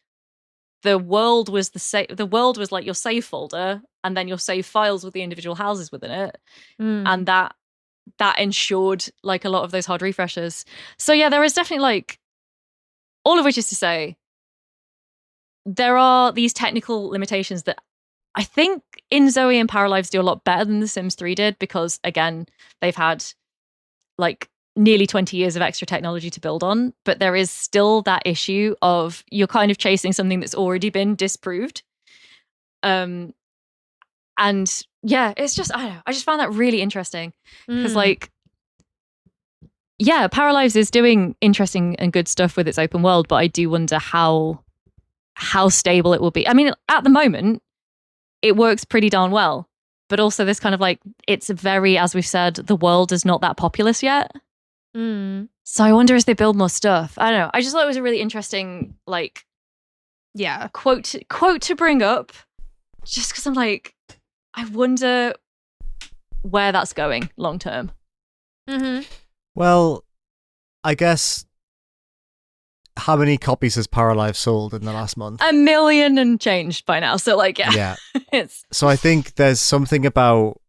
the world was like your save folder, and then your save files with the individual houses within it. And that ensured like a lot of those hard refreshes. So yeah, there is definitely like, all of which is to say, there are these technical limitations that I think In Zoe and Paralives do a lot better than The Sims 3 did, because, again, they've had like nearly 20 years of extra technology to build on. But there is still that issue of you're kind of chasing something that's already been disproved. And yeah, it's just, I don't know, I just found that really interesting, because like, yeah, Paralives is doing interesting and good stuff with its open world, but I do wonder how stable it will be. I mean, at the moment, it works pretty darn well, but also this kind of like, it's very, as we've said, the world is not that populous yet. So I wonder as they build more stuff. I don't know. I just thought it was a really interesting, like, quote to bring up, just because I'm like, I wonder where that's going long term.
Well, I guess, how many copies has Paralives sold in the last month?
1 million and changed by now. So like,
yeah. So I think there's something about,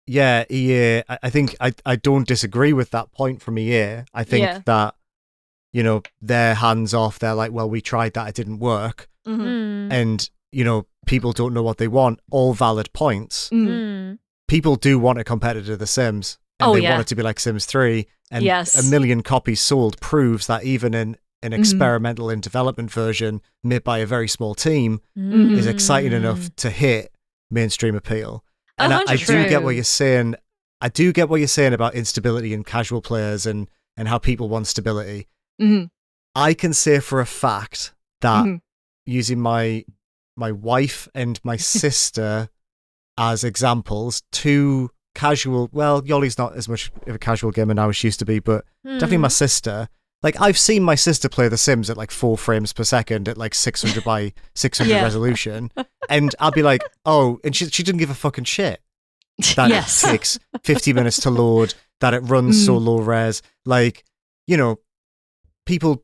EA. I think I don't disagree with that point from EA. I think that, you know, they're hands off. They're like, well, we tried that, it didn't work. And, you know, people don't know what they want. All valid points. People do want a competitor to The Sims. And they want it to be like Sims 3. And 1 million copies sold proves that even in an experimental in development version made by a very small team is exciting enough to hit mainstream appeal. And I do get what you're saying. I do get what you're saying about instability in casual players and how people want stability. I can say for a fact that using my wife and my sister as examples, two casual, well, Yoli's not as much of a casual gamer now as she used to be, but definitely my sister. Like, I've seen my sister play The Sims at like 4 frames per second at like 600 by 600 resolution, and I'll be like, oh, and she didn't give a fucking shit that it takes 50 minutes to load, that it runs so low res. Like, you know, people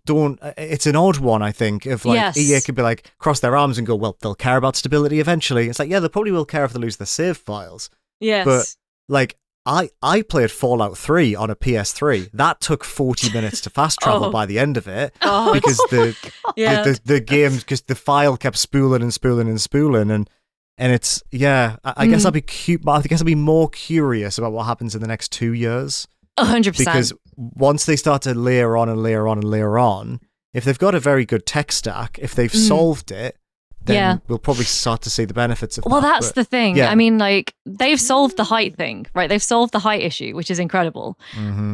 don't, it's an odd one, I think, of like, EA could be like, cross their arms and go, well, they'll care about stability eventually. It's like, yeah, they probably will care if they lose their save files.
Yes.
But like, I played Fallout 3 on a PS3. That took 40 minutes to fast travel by the end of it, because the game, because the file kept spooling and spooling and spooling, and it's I guess I'll be I'll be more curious about what happens in the next 2 years.
100%.
Because once they start to layer on and layer on and layer on, if they've got a very good tech stack, if they've solved it, then we'll probably start to see the benefits of that.
Well, that's the thing. I mean, like, they've solved the height thing, right? They've solved the height issue, which is incredible,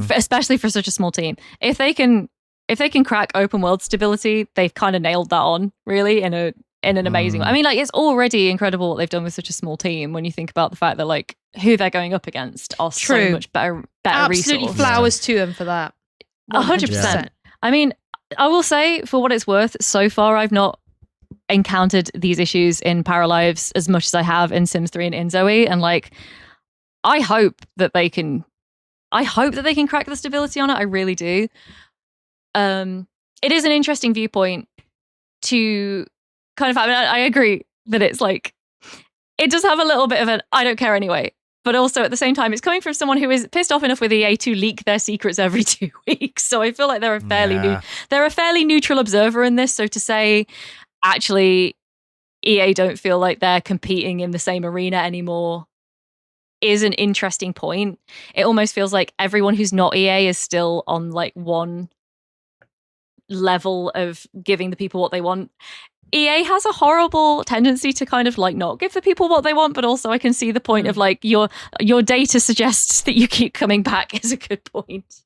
especially for such a small team. If they can if they can crack open world stability, they've kind of nailed that on, really, in an amazing way. I mean, like, it's already incredible what they've done with such a small team when you think about the fact that, like, who they're going up against are so much better
Absolutely
resource.
flowers to them for that.
100%. I mean, I will say, for what it's worth, so far I've not encountered these issues in Paralives as much as I have in Sims 3 and in Zoe, and like, I hope that they can crack the stability on it. I really do. It is an interesting viewpoint to kind of have. I agree that it's like, it does have a little bit of an I don't care anyway, but also at the same time, it's coming from someone who is pissed off enough with EA to leak their secrets every 2 weeks. So I feel like they're a fairly neutral observer in this. So to say, actually, EA don't feel like they're competing in the same arena anymore is an interesting point. It almost feels like everyone who's not EA is still on like one level of giving the people what they want. EA has a horrible tendency to kind of like not give the people what they want, but also I can see the point of like your data suggests that you keep coming back is a good point.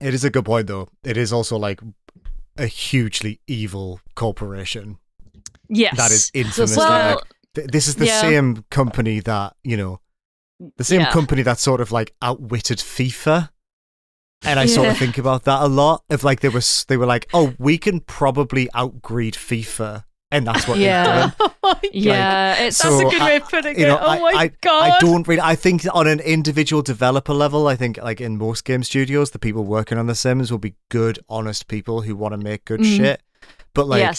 It is a good point, though. It is also like a hugely evil corporation.
Yes.
That is infamously this is the same company that, company that sort of like outwitted FIFA. And I sort of think about that a lot. Of like they were like, oh, we can probably outgreed FIFA, and that's what they've done.
That's a good way of putting it. Oh my god!
I don't really. I think on an individual developer level, I think like in most game studios, the people working on The Sims will be good, honest people who want to make good shit. But like,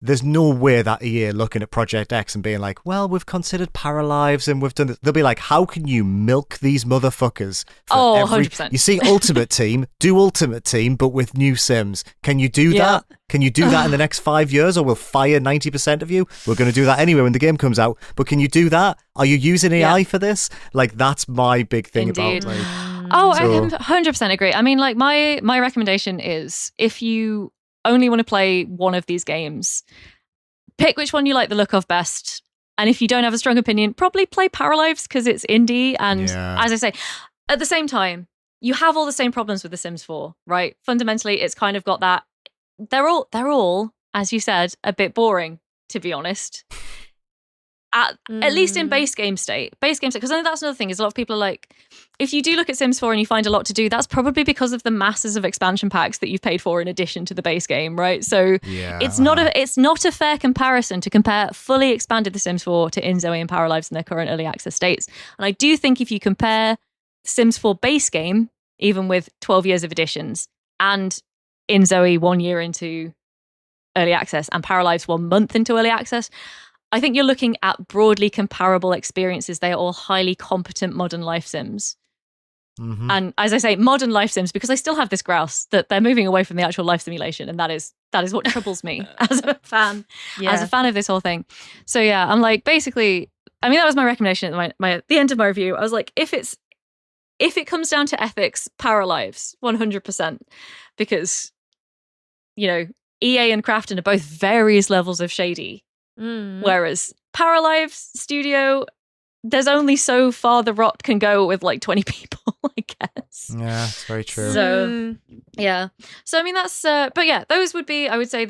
there's no way that EA are looking at Project X and being like, well, we've considered Paralives and we've done this. They'll be like, how can you milk these motherfuckers?
100%.
You see Ultimate Team, do Ultimate Team, but with new Sims. Can you do that? Can you do that in the next 5 years, or we'll fire 90% of you? We're going to do that anyway when the game comes out. But can you do that? Are you using AI for this? Like, that's my big thing about like...
I 100% agree. I mean, like, my recommendation is, if you only want to play one of these games, pick which one you like the look of best. And if you don't have a strong opinion, probably play Paralives because it's indie. And as I say, at the same time, you have all the same problems with The Sims 4, right? Fundamentally, it's kind of got that. They're all, as you said, a bit boring, to be honest. At least in base game state. Because I think that's another thing, is a lot of people are like, if you do look at Sims 4 and you find a lot to do, that's probably because of the masses of expansion packs that you've paid for in addition to the base game, right? So it's not a fair comparison to compare fully expanded The Sims 4 to Zoe and Paralives in their current early access states. And I do think if you compare Sims 4 base game, even with 12 years of additions, and Zoe 1 year into early access and Paralives 1 month into early access, I think you're looking at broadly comparable experiences. They are all highly competent modern life sims. Mm-hmm. And as I say, modern life sims, because I still have this grouse that they're moving away from the actual life simulation, and that is what troubles me as a fan of this whole thing. So yeah, I'm like, basically, I mean, that was my recommendation at the end of my review. I was like, if it comes down to ethics, Paralives 100%, because EA and Crafton are both various levels of shady. Whereas Paralives Studio, there's only so far the rot can go with like 20 people, I guess.
Yeah, it's very true.
So yeah. So I mean, that's but yeah, those would be, I would say,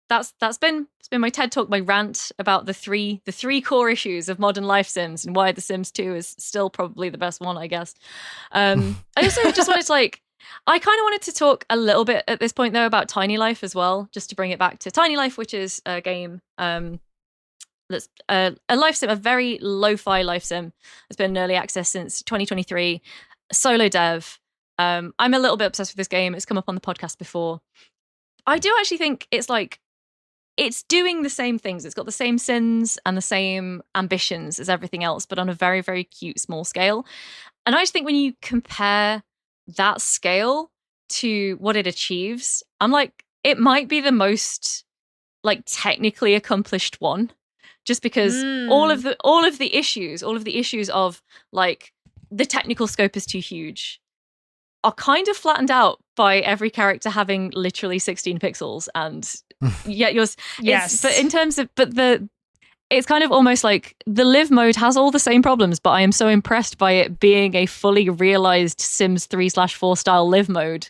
that's been my TED Talk, my rant about the three core issues of modern life sims and why The Sims 2 is still probably the best one, I guess. I also just wanted to I kind of wanted to talk a little bit at this point though about Tiny Life as well, just to bring it back to Tiny Life, which is a game that's a life sim, a very lo-fi life sim. It's been in early access since 2023. Solo dev. I'm a little bit obsessed with this game. It's come up on the podcast before. I do actually think it's doing the same things. It's got the same sins and the same ambitions as everything else, but on a very, very cute small scale. And I just think when you compare that scale to what it achieves, I'm like, it might be the most like technically accomplished one. Just because all of the issues of like the technical scope is too huge are kind of flattened out by every character having literally 16 pixels, and yet yours. Yes, but in terms of the it's kind of almost like the live mode has all the same problems, but I am so impressed by it being a fully realized Sims 3/4 style live mode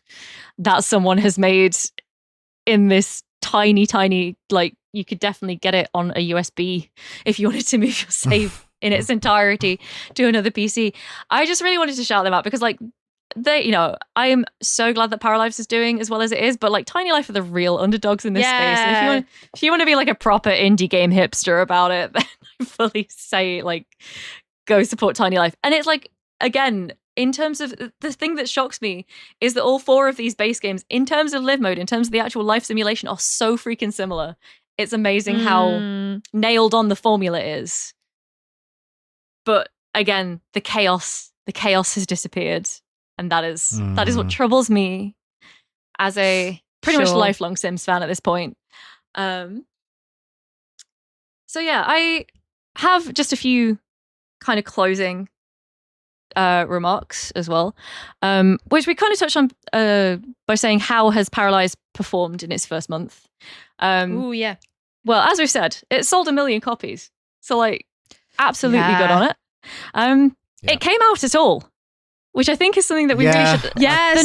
that someone has made in this tiny, like you could definitely get it on a USB if you wanted to move your save in its entirety to another PC. I just really wanted to shout them out because like they, you know, I am so glad that Paralives is doing as well as it is, but like Tiny Life are the real underdogs in this space. And if you want to be like a proper indie game hipster about it, then I fully say like go support Tiny Life. And it's like, again, in terms of the thing that shocks me is that all 4 of these base games, in terms of live mode, in terms of the actual life simulation, are so freaking similar. It's amazing how nailed on the formula is. But again, the chaos has disappeared. And that is what troubles me as a pretty much lifelong Sims fan at this point. So yeah, I have just a few kind of closing remarks as well, which we kind of touched on by saying how has Paralives performed in its first month.
Oh yeah.
Well, as we've said, it sold 1 million copies, so like absolutely good on it. It came out at all, which I think is something that we really should.
Yes,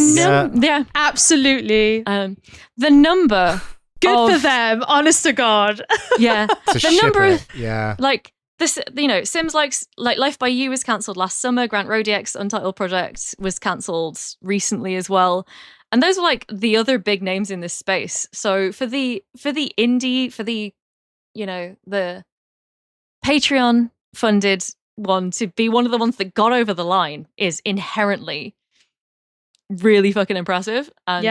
absolutely.
The number.
Good for them, honest to God.
Yeah, the number.
Yeah,
like this, you know, Sims like Life by You was cancelled last summer. Grant Rodiek's Untitled Project was cancelled recently as well, and those were like the other big names in this space. So for the indie, for the, you know, the Patreon funded one to be one of the ones that got over the line is inherently really fucking impressive. And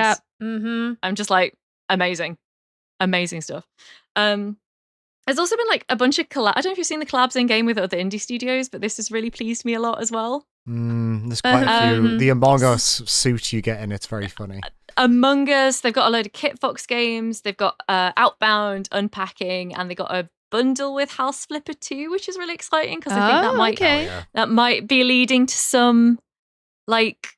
I'm just like, amazing stuff. There's also been like a bunch of I don't know if you've seen the collabs in game with other indie studios, but this has really pleased me a lot as well.
There's quite a few. The Among Us suit you get in, it's very funny.
Among Us, they've got a load of Kitfox games, they've got Outbound, Unpacking, and they got a bundle with House Flipper 2, which is really exciting because I think that might be leading to some like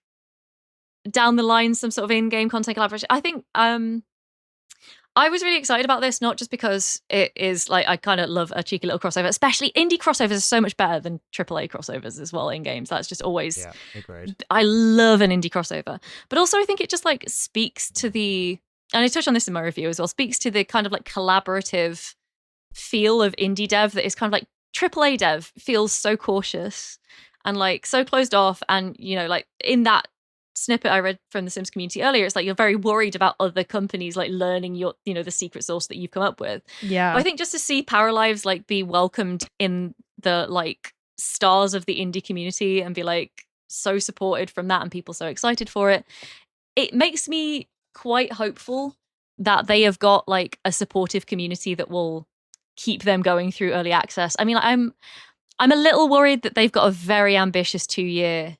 down the line some sort of in-game content collaboration. I think I was really excited about this, not just because it is like I kind of love a cheeky little crossover, especially indie crossovers are so much better than AAA crossovers as well in games. That's just always
agreed.
I love an indie crossover, but also I think it just like speaks to the, and I touched on this in my review as well, speaks to the kind of like collaborative feel of indie dev that is kind of like AAA dev feels so cautious and like so closed off. And, you know, like in that snippet I read from the Sims community earlier, it's like you're very worried about other companies like learning your, you know, the secret sauce that you've come up with.
Yeah.
But I think just to see Paralives like be welcomed in the like stars of the indie community and be like so supported from that and people so excited for it, it makes me quite hopeful that they have got like a supportive community that will keep them going through early access. I mean, I'm a little worried that they've got a very ambitious two-year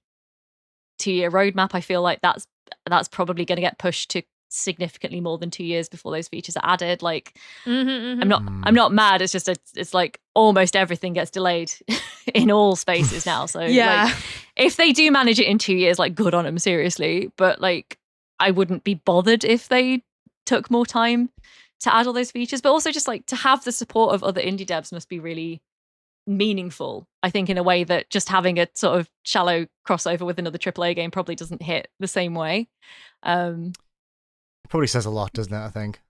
roadmap. I feel like that's probably going to get pushed to significantly more than 2 years before those features are added. Like, I'm not mad. It's just it's like almost everything gets delayed in all spaces now. So like, if they do manage it in 2 years, like good on them, seriously. But like, I wouldn't be bothered if they took more time to add all those features. But also just like to have the support of other indie devs must be really meaningful, I think, in a way that just having a sort of shallow crossover with another AAA game probably doesn't hit the same way.
It probably says a lot, doesn't it? I think.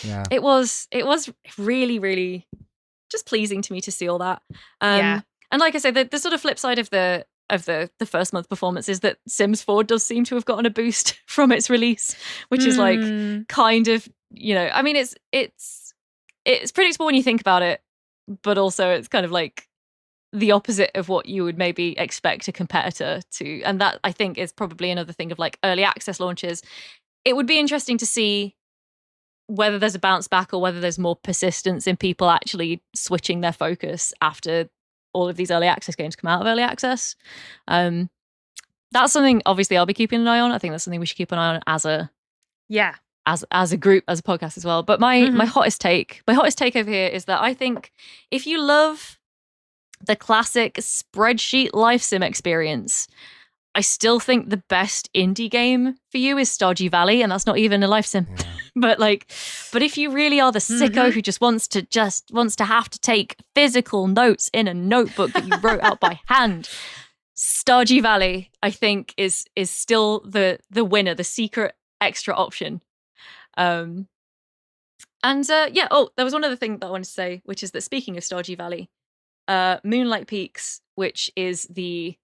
Yeah.
It was really, really just pleasing to me to see all that. And like I say, the sort of flip side of the first month performance is that Sims 4 does seem to have gotten a boost from its release, which is like kind of, you know, I mean, it's predictable when you think about it, but also it's kind of like the opposite of what you would maybe expect a competitor to. And that, I think, is probably another thing of like early access launches. It would be interesting to see whether there's a bounce back or whether there's more persistence in people actually switching their focus after all of these early access games come out of early access. That's something obviously I'll be keeping an eye on. I think that's something we should keep an eye on as a group, as a podcast as well. But my hottest take over here is that I think if you love the classic spreadsheet life sim experience, I still think the best indie game for you is Stardew Valley, and that's not even a life sim. but if you really are the sicko who just wants to have to take physical notes in a notebook that you wrote out by hand, Stardew Valley, I think, is still the winner, the secret extra option. There was one other thing that I wanted to say, which is that speaking of Stardew Valley, Moonlight Peaks, which is the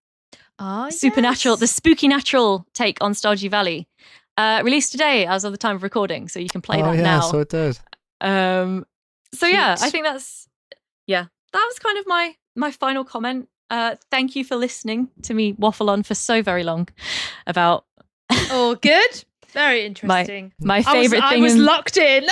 supernatural, the spooky natural take on Stardew Valley, released today as of the time of recording, so you can play that now.
So it did.
I think that was kind of my final comment. Thank you for listening to me waffle on for so very long about
good. Very interesting.
My favorite thing.
I was locked in.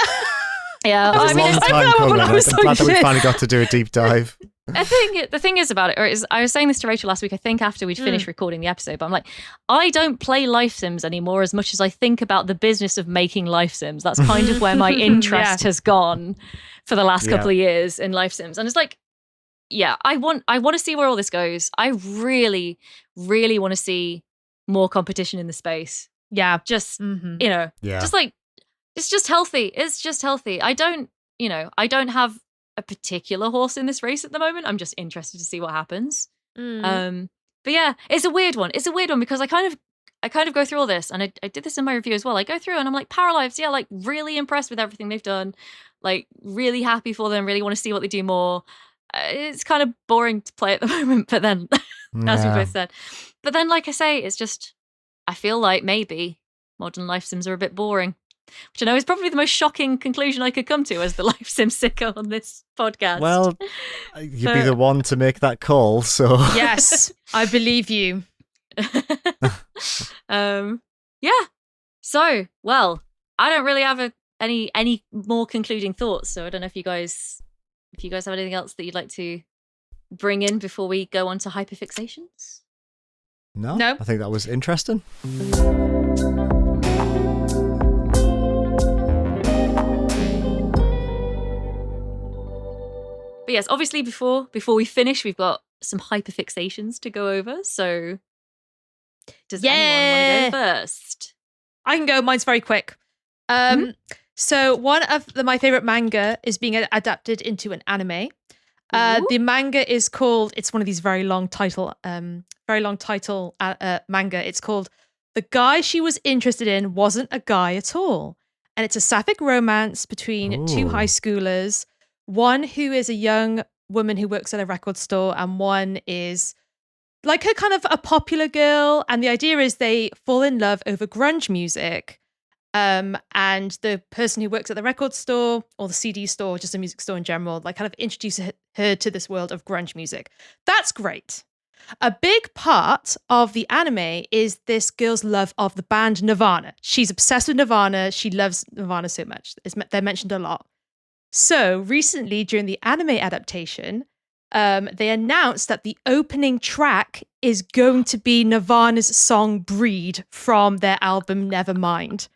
Yeah,
It was a long time coming. I'm glad that we finally got to do a deep dive.
I think the thing is about it, I was saying this to Rachel last week, I think after we'd finished recording the episode, but I'm like, I don't play life sims anymore as much as I think about the business of making life sims. That's kind of where my interest has gone for the last couple of years in life sims. And it's like, I want to see where all this goes. I really, really want to see more competition in the space. Yeah, just, just like, it's just healthy. It's just healthy. I don't have a particular horse in this race at the moment. I'm just interested to see what happens. But yeah, it's a weird one. It's a weird one because I kind of go through all this, and I did this in my review as well. I go through and I'm like, Paralives, like really impressed with everything they've done, like really happy for them, really want to see what they do more. It's kind of boring to play at the moment, but then, as we both said, but then, like I say, it's just, I feel like maybe modern life sims are a bit boring, which I know is probably the most shocking conclusion I could come to as the life sim sicko on this podcast.
Well, you'd be the one to make that call, so.
Yes, I believe you.
So, well, I don't really have any more concluding thoughts, so I don't know if you guys have anything else that you'd like to bring in before we go on to hyperfixations.
No, I think that was interesting.
But yes, obviously before we finish, we've got some hyperfixations to go over. So does anyone want to go first?
I can go. Mine's very quick. So one of my favorite manga is being adapted into an anime. The manga is called, it's one of these very long title manga. It's called The Guy She Was Interested In Wasn't a Guy at All. And it's a sapphic romance between two high schoolers. One who is a young woman who works at a record store, and one is like a kind of a popular girl. And the idea is they fall in love over grunge music. And the person who works at the record store or the CD store, just a music store in general, like kind of introduces her to this world of grunge music. That's great. A big part of the anime is this girl's love of the band Nirvana. She's obsessed with Nirvana. She loves Nirvana so much. They're mentioned a lot. So recently, during the anime adaptation, they announced that the opening track is going to be Nirvana's song Breed from their album Nevermind.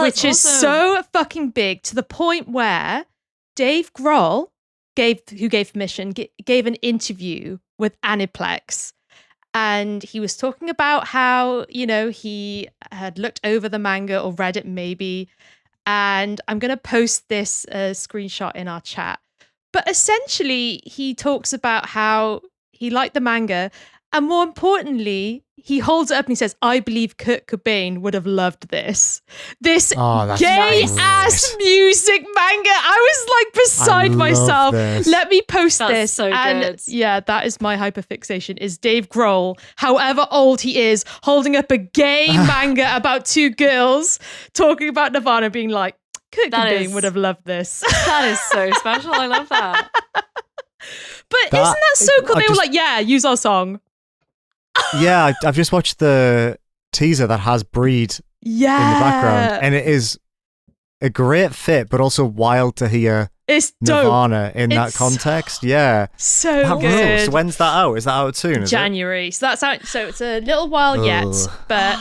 Which is so fucking big, to the point where Dave Grohl, who gave permission, gave an interview with Aniplex. And he was talking about how, he had looked over the manga or read it maybe. And I'm going to post this screenshot in our chat. But essentially, he talks about how he liked the manga. And more importantly, he holds it up and he says, I believe Kurt Cobain would have loved this. This gay-ass music manga. I was like beside myself.
This.
Let me post
That's
this.
so
and
good.
yeah, that is my hyperfixation, is Dave Grohl, however old he is, holding up a gay manga about two girls talking about Nirvana, being like, Kurt Cobain would have loved this.
That is so special. I love that.
But isn't that so cool? They were like, yeah, use our song.
Yeah, I've just watched the teaser that has Breed in the background, and it is a great fit, but also wild to hear Nirvana in that context.
So good.
So when's that out? Is that out soon?
January. So that's out. So it's a little while yet, but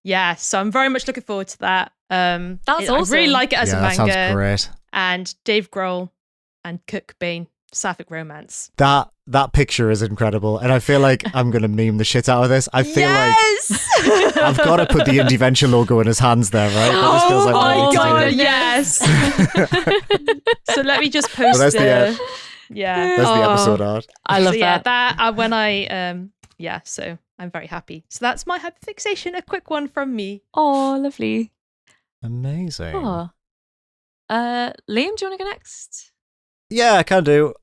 yeah. So I'm very much looking forward to that.
That's awesome.
I really like it as a manga.
That sounds great.
And Dave Grohl and Kurt Cobain. sapphic romance.
That picture is incredible, and I feel like I'm gonna meme the shit out of this. I feel like I've got to put the Indie Venture logo in his hands there, right? That just feels like
Oh
what I
my
need to
god,
do.
yes. So let me just post
Well, there's
yeah.
There's the episode art.
I love
So yeah,
that.
when I so I'm very happy. So that's my hyperfixation, a quick one from me.
Oh, lovely.
Amazing.
Oh. Liam, do you want to go next?
Yeah, I can do.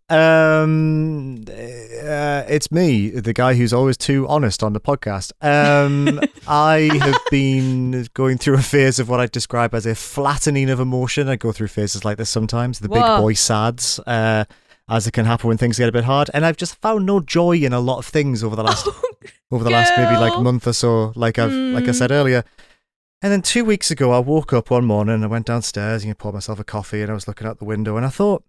It's me, the guy who's always too honest on the podcast. I have been going through a phase of what I'd describe as a flattening of emotion. I go through phases like this sometimes, the big boy sads, as it can happen when things get a bit hard. And I've just found no joy in a lot of things over the last maybe like month or so, like I said earlier. And then 2 weeks ago, I woke up one morning and I went downstairs and poured myself a coffee and I was looking out the window and I thought,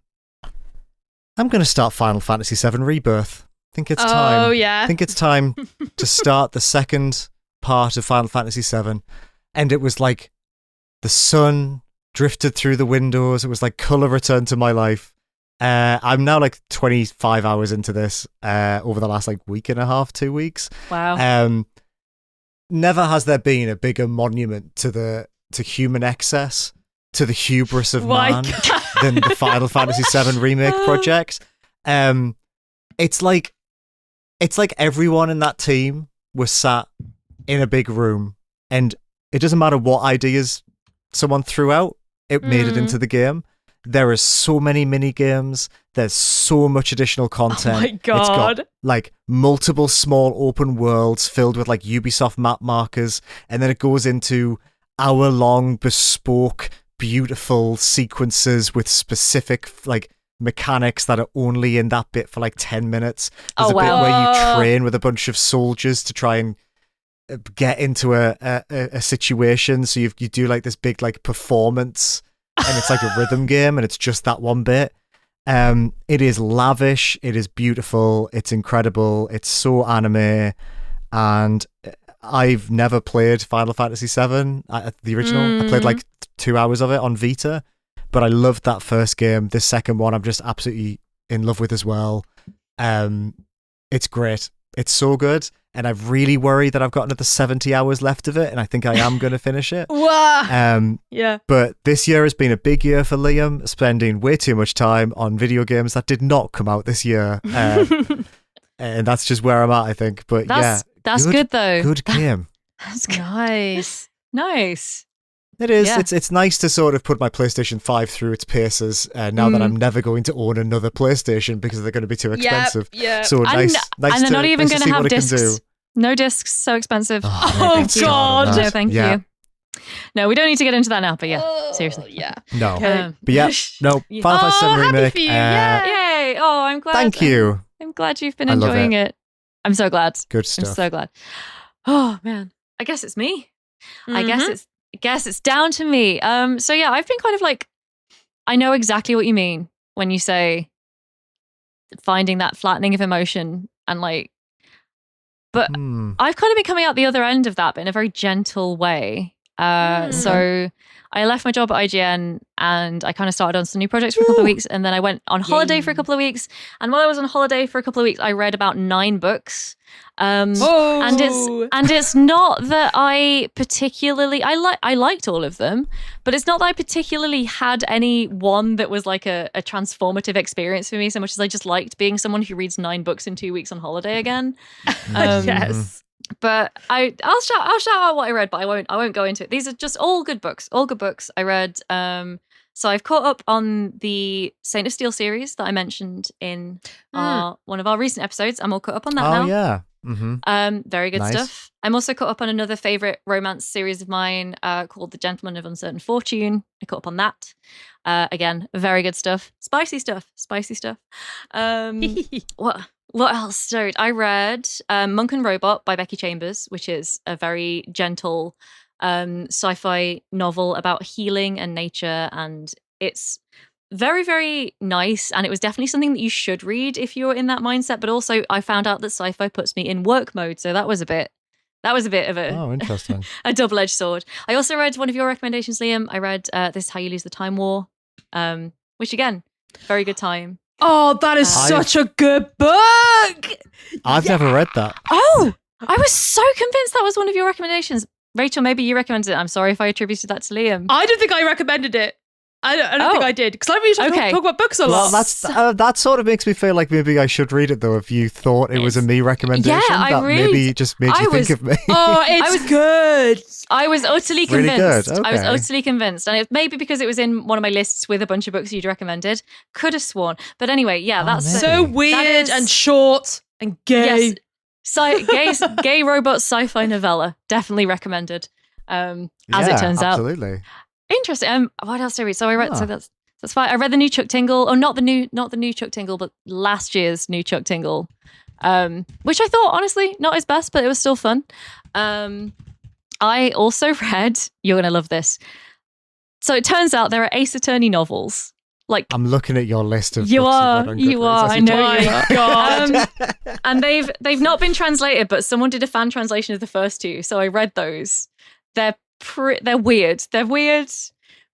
I'm going to start Final Fantasy VII Rebirth. I think it's time.
Oh, yeah.
I think it's time to start the second part of Final Fantasy VII. And it was like the sun drifted through the windows. It was like colour returned to my life. I'm now like 25 hours into this over the last like week and a half, 2 weeks.
Wow.
Never has there been a bigger monument to human excess, to the hubris of man, than the Final Fantasy VII Remake project. It's like everyone in that team was sat in a big room, and it doesn't matter what ideas someone threw out, it made it into the game. There are so many mini games. There's so much additional content.
Oh my god!
It's got like multiple small open worlds filled with like Ubisoft map markers, and then it goes into hour-long bespoke, beautiful sequences with specific like mechanics that are only in that bit for like 10 minutes. There's a bit where you train with a bunch of soldiers to try and get into a situation. So you do like this big like performance. And it's like a rhythm game, and it's just that one bit. It is lavish, it is beautiful, it's incredible, it's so anime, and I've never played Final Fantasy VII, the original. I played like 2 hours of it on Vita, but I loved that first game. This second one I'm just absolutely in love with as well. It's great. It's so good. And I really worry that I've got another 70 hours left of it, and I think I am going to finish it.
Yeah.
But this year has been a big year for Liam, spending way too much time on video games that did not come out this year. And that's just where I'm at, I think. But
that's good though.
Good game.
That's nice.
Nice.
It is.
Yeah.
It's nice to sort of put my PlayStation 5 through its paces now that I'm never going to own another PlayStation because they're going to be too expensive.
Yeah.
So nice
and they're not even going to have
discs.
discs. No discs, so expensive.
Oh god.
No, thank you. No, we don't need to get into that now, but yeah, seriously.
Yeah.
No.
Okay.
But yeah, no. Final Fantasy VII
happy
Remake.
for you. Yeah.
Yay! Oh, I'm glad.
Thank you.
I'm glad you've been
I love
enjoying it. I'm so glad.
Good
I'm
stuff.
so glad. Oh man, I guess it's me. I guess it's down to me. So yeah, I've been kind of like, I know exactly what you mean when you say finding that flattening of emotion and like, but I've kind of been coming out the other end of that, but in a very gentle way. So I left my job at IGN and I kind of started on some new projects for a couple of weeks, and then I went on holiday for a couple of weeks. And while I was on holiday for a couple of weeks, I read about 9 books. And it's not that I particularly I liked all of them, but it's not that I particularly had any one that was like a transformative experience for me so much as I just liked being someone who reads 9 books in 2 weeks on holiday again.
Yes.
But I'll shout out what I read, but I won't go into it. These are just all good books. All good books I read. So I've caught up on the Saint of Steel series that I mentioned in one of our recent episodes. I'm all caught up on that now.
Oh yeah. Mm-hmm.
Very good
Nice.
stuff. I'm also caught up on another favorite romance series of mine called The Gentleman of Uncertain Fortune. I caught up on that. Again, very good stuff. Spicy stuff. What else? I read Monk and Robot by Becky Chambers, which is a very gentle sci-fi novel about healing and nature, and it's very, very nice, and it was definitely something that you should read if you're in that mindset. But also I found out that sci-fi puts me in work mode, so that was a bit of a
interesting.
a double-edged sword. I also read one of your recommendations, Liam. I read This Is How You Lose the Time War, which again, very good time.
Oh, that is such a good book.
I've never read that.
Oh, I was so convinced that was one of your recommendations. Rachel, maybe you recommended it. I'm sorry if I attributed that to Liam.
I don't think I recommended it. I don't think I did, because I usually talk about books a lot.
Well, that sort of makes me feel like maybe I should read it, though, if you thought it was a me recommendation.
Yeah,
that maybe just made you think of me.
Oh, it's good.
I was utterly
Really
convinced.
good.
I was
Okay.
utterly convinced. And it maybe because it was in one of my lists with a bunch of books you'd recommended. Could have sworn. But anyway, yeah, that's
maybe.
So weird and short and gay.
Yes. Gay robot sci-fi novella. Definitely recommended. As it turns out.
Absolutely.
Interesting. What else did I read? So I read. So that's fine. I read the new Chuck Tingle. Oh, not the new Chuck Tingle, but last year's new Chuck Tingle, which I thought honestly not his best, but it was still fun. I also read. You're gonna love this. So it turns out there are Ace Attorney novels. Like
I'm looking at your list of
you
books
are.
you've read on
I
Goodreads.
know. You
My
are.
God.
And they've not been translated, but someone did a fan translation of the first two, so I read those. They're weird. They're weird,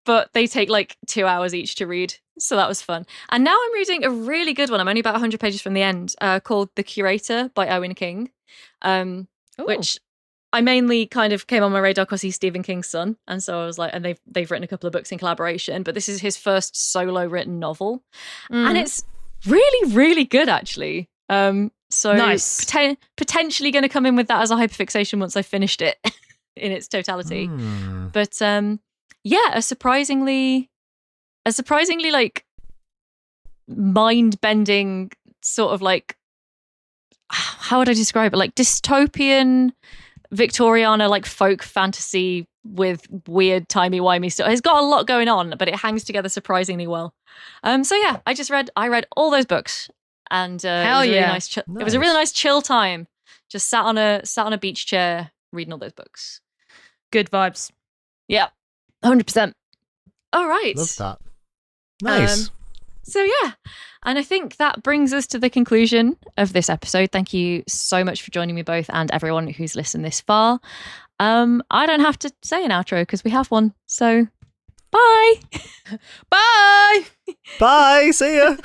but they take like 2 hours each to read. So that was fun. And now I'm reading a really good one. I'm only about 100 pages from the end, called The Curator by Owen King, which I mainly kind of came on my radar because he's Stephen King's son. And so I was like, and they've written a couple of books in collaboration, but this is his first solo written novel. And it's really, really good, actually. So
nice.
Potentially going to come in with that as a hyperfixation once I finished it in its totality. But yeah, a surprisingly like mind-bending sort of like, how would I describe it? Like dystopian Victoriana, like folk fantasy with weird timey-wimey stuff. It's got a lot going on, but it hangs together surprisingly well. So yeah, I read all those books, and it was a really nice. It was a really nice chill time. Just sat on a beach chair reading all those books.
Good vibes.
Yeah, 100%. All right.
Love that. Nice.
So yeah, and I think that brings us to the conclusion of this episode. Thank you so much for joining me both, and everyone who's listened this far. I don't have to say an outro because we have one. So bye.
Bye.
Bye. See ya.